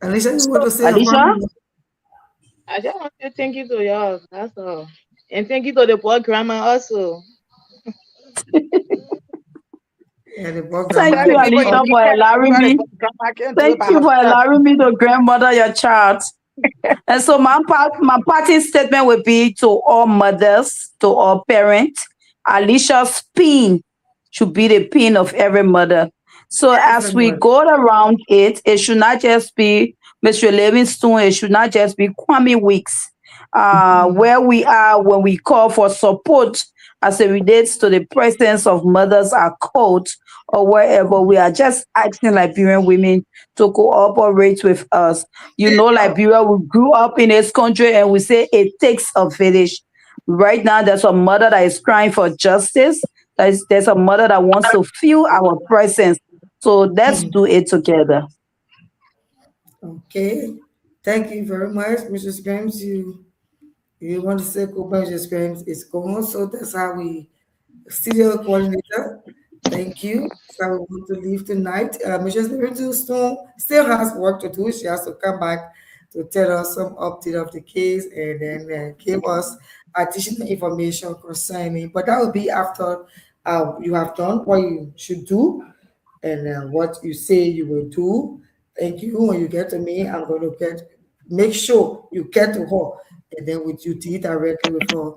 Alicia, you want So to say a Alicia? final word? I just want to say thank you to y'all. That's all. And thank you to the poor grandma also. And the boy Thank grandma you, tell the is people Alicia, you all. need for help. allowing Tell the me. people grandma can't do it Thank by you for herself. allowing me to grandmother your child. And so my parting statement would be to all mothers, to all parents, Alicia's pin should be the pin of every mother. So as we Everyone. go around it, it should not just be Mr. Livingstone, it should not just be Kwame Weeks. Mhm. Where we are when we call for support as it relates to the presence of mothers at court or wherever, we are just asking Liberian women to cooperate with us. You know, Liberia, we grew up in this country and we say it takes a village. Right now, there's a mother that is crying for justice. There's a mother that wants to feel our presence. So let's do it together. Okay. Thank you very much, Mrs. Grimes. You want to say goodbye, Mrs. Grimes? It's gone. So that's how we studio coordinator. Thank you. So we want to leave tonight. Mrs. Livingstone still has work to do. She has to come back to tell us some update of the case and then give us additional information concerning. But that will be after you have done what you should do and what you say you will do. Thank you. When you get to me, I'm going to make sure you get to her, and then with you deal directly with her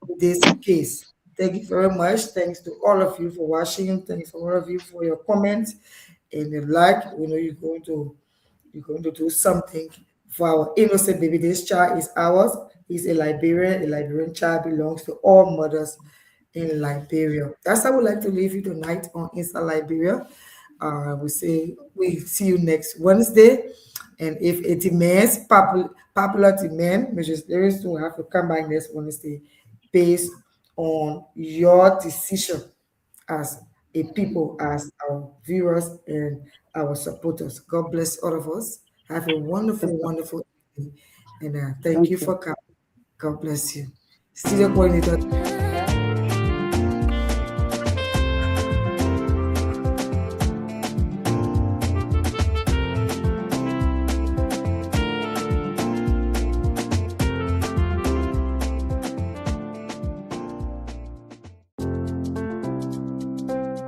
with this case. Thank you very much. Thanks to all of you for watching. Thanks to all of you for your comments and your like. We know you're going to do something for our innocent baby. This child is ours. He's a Liberian. A Liberian child belongs to all mothers in Liberia. That's how we like to leave you tonight on Inside Liberia. We say we see you next Wednesday. And if it demands popular demand, Mrs. Livingston will have to come back next Wednesday based on your decision as a people, as our viewers and our supporters. God bless all of us. Have a wonderful, wonderful evening. And thank Thank you you. for coming. God bless you. Studio coordinator.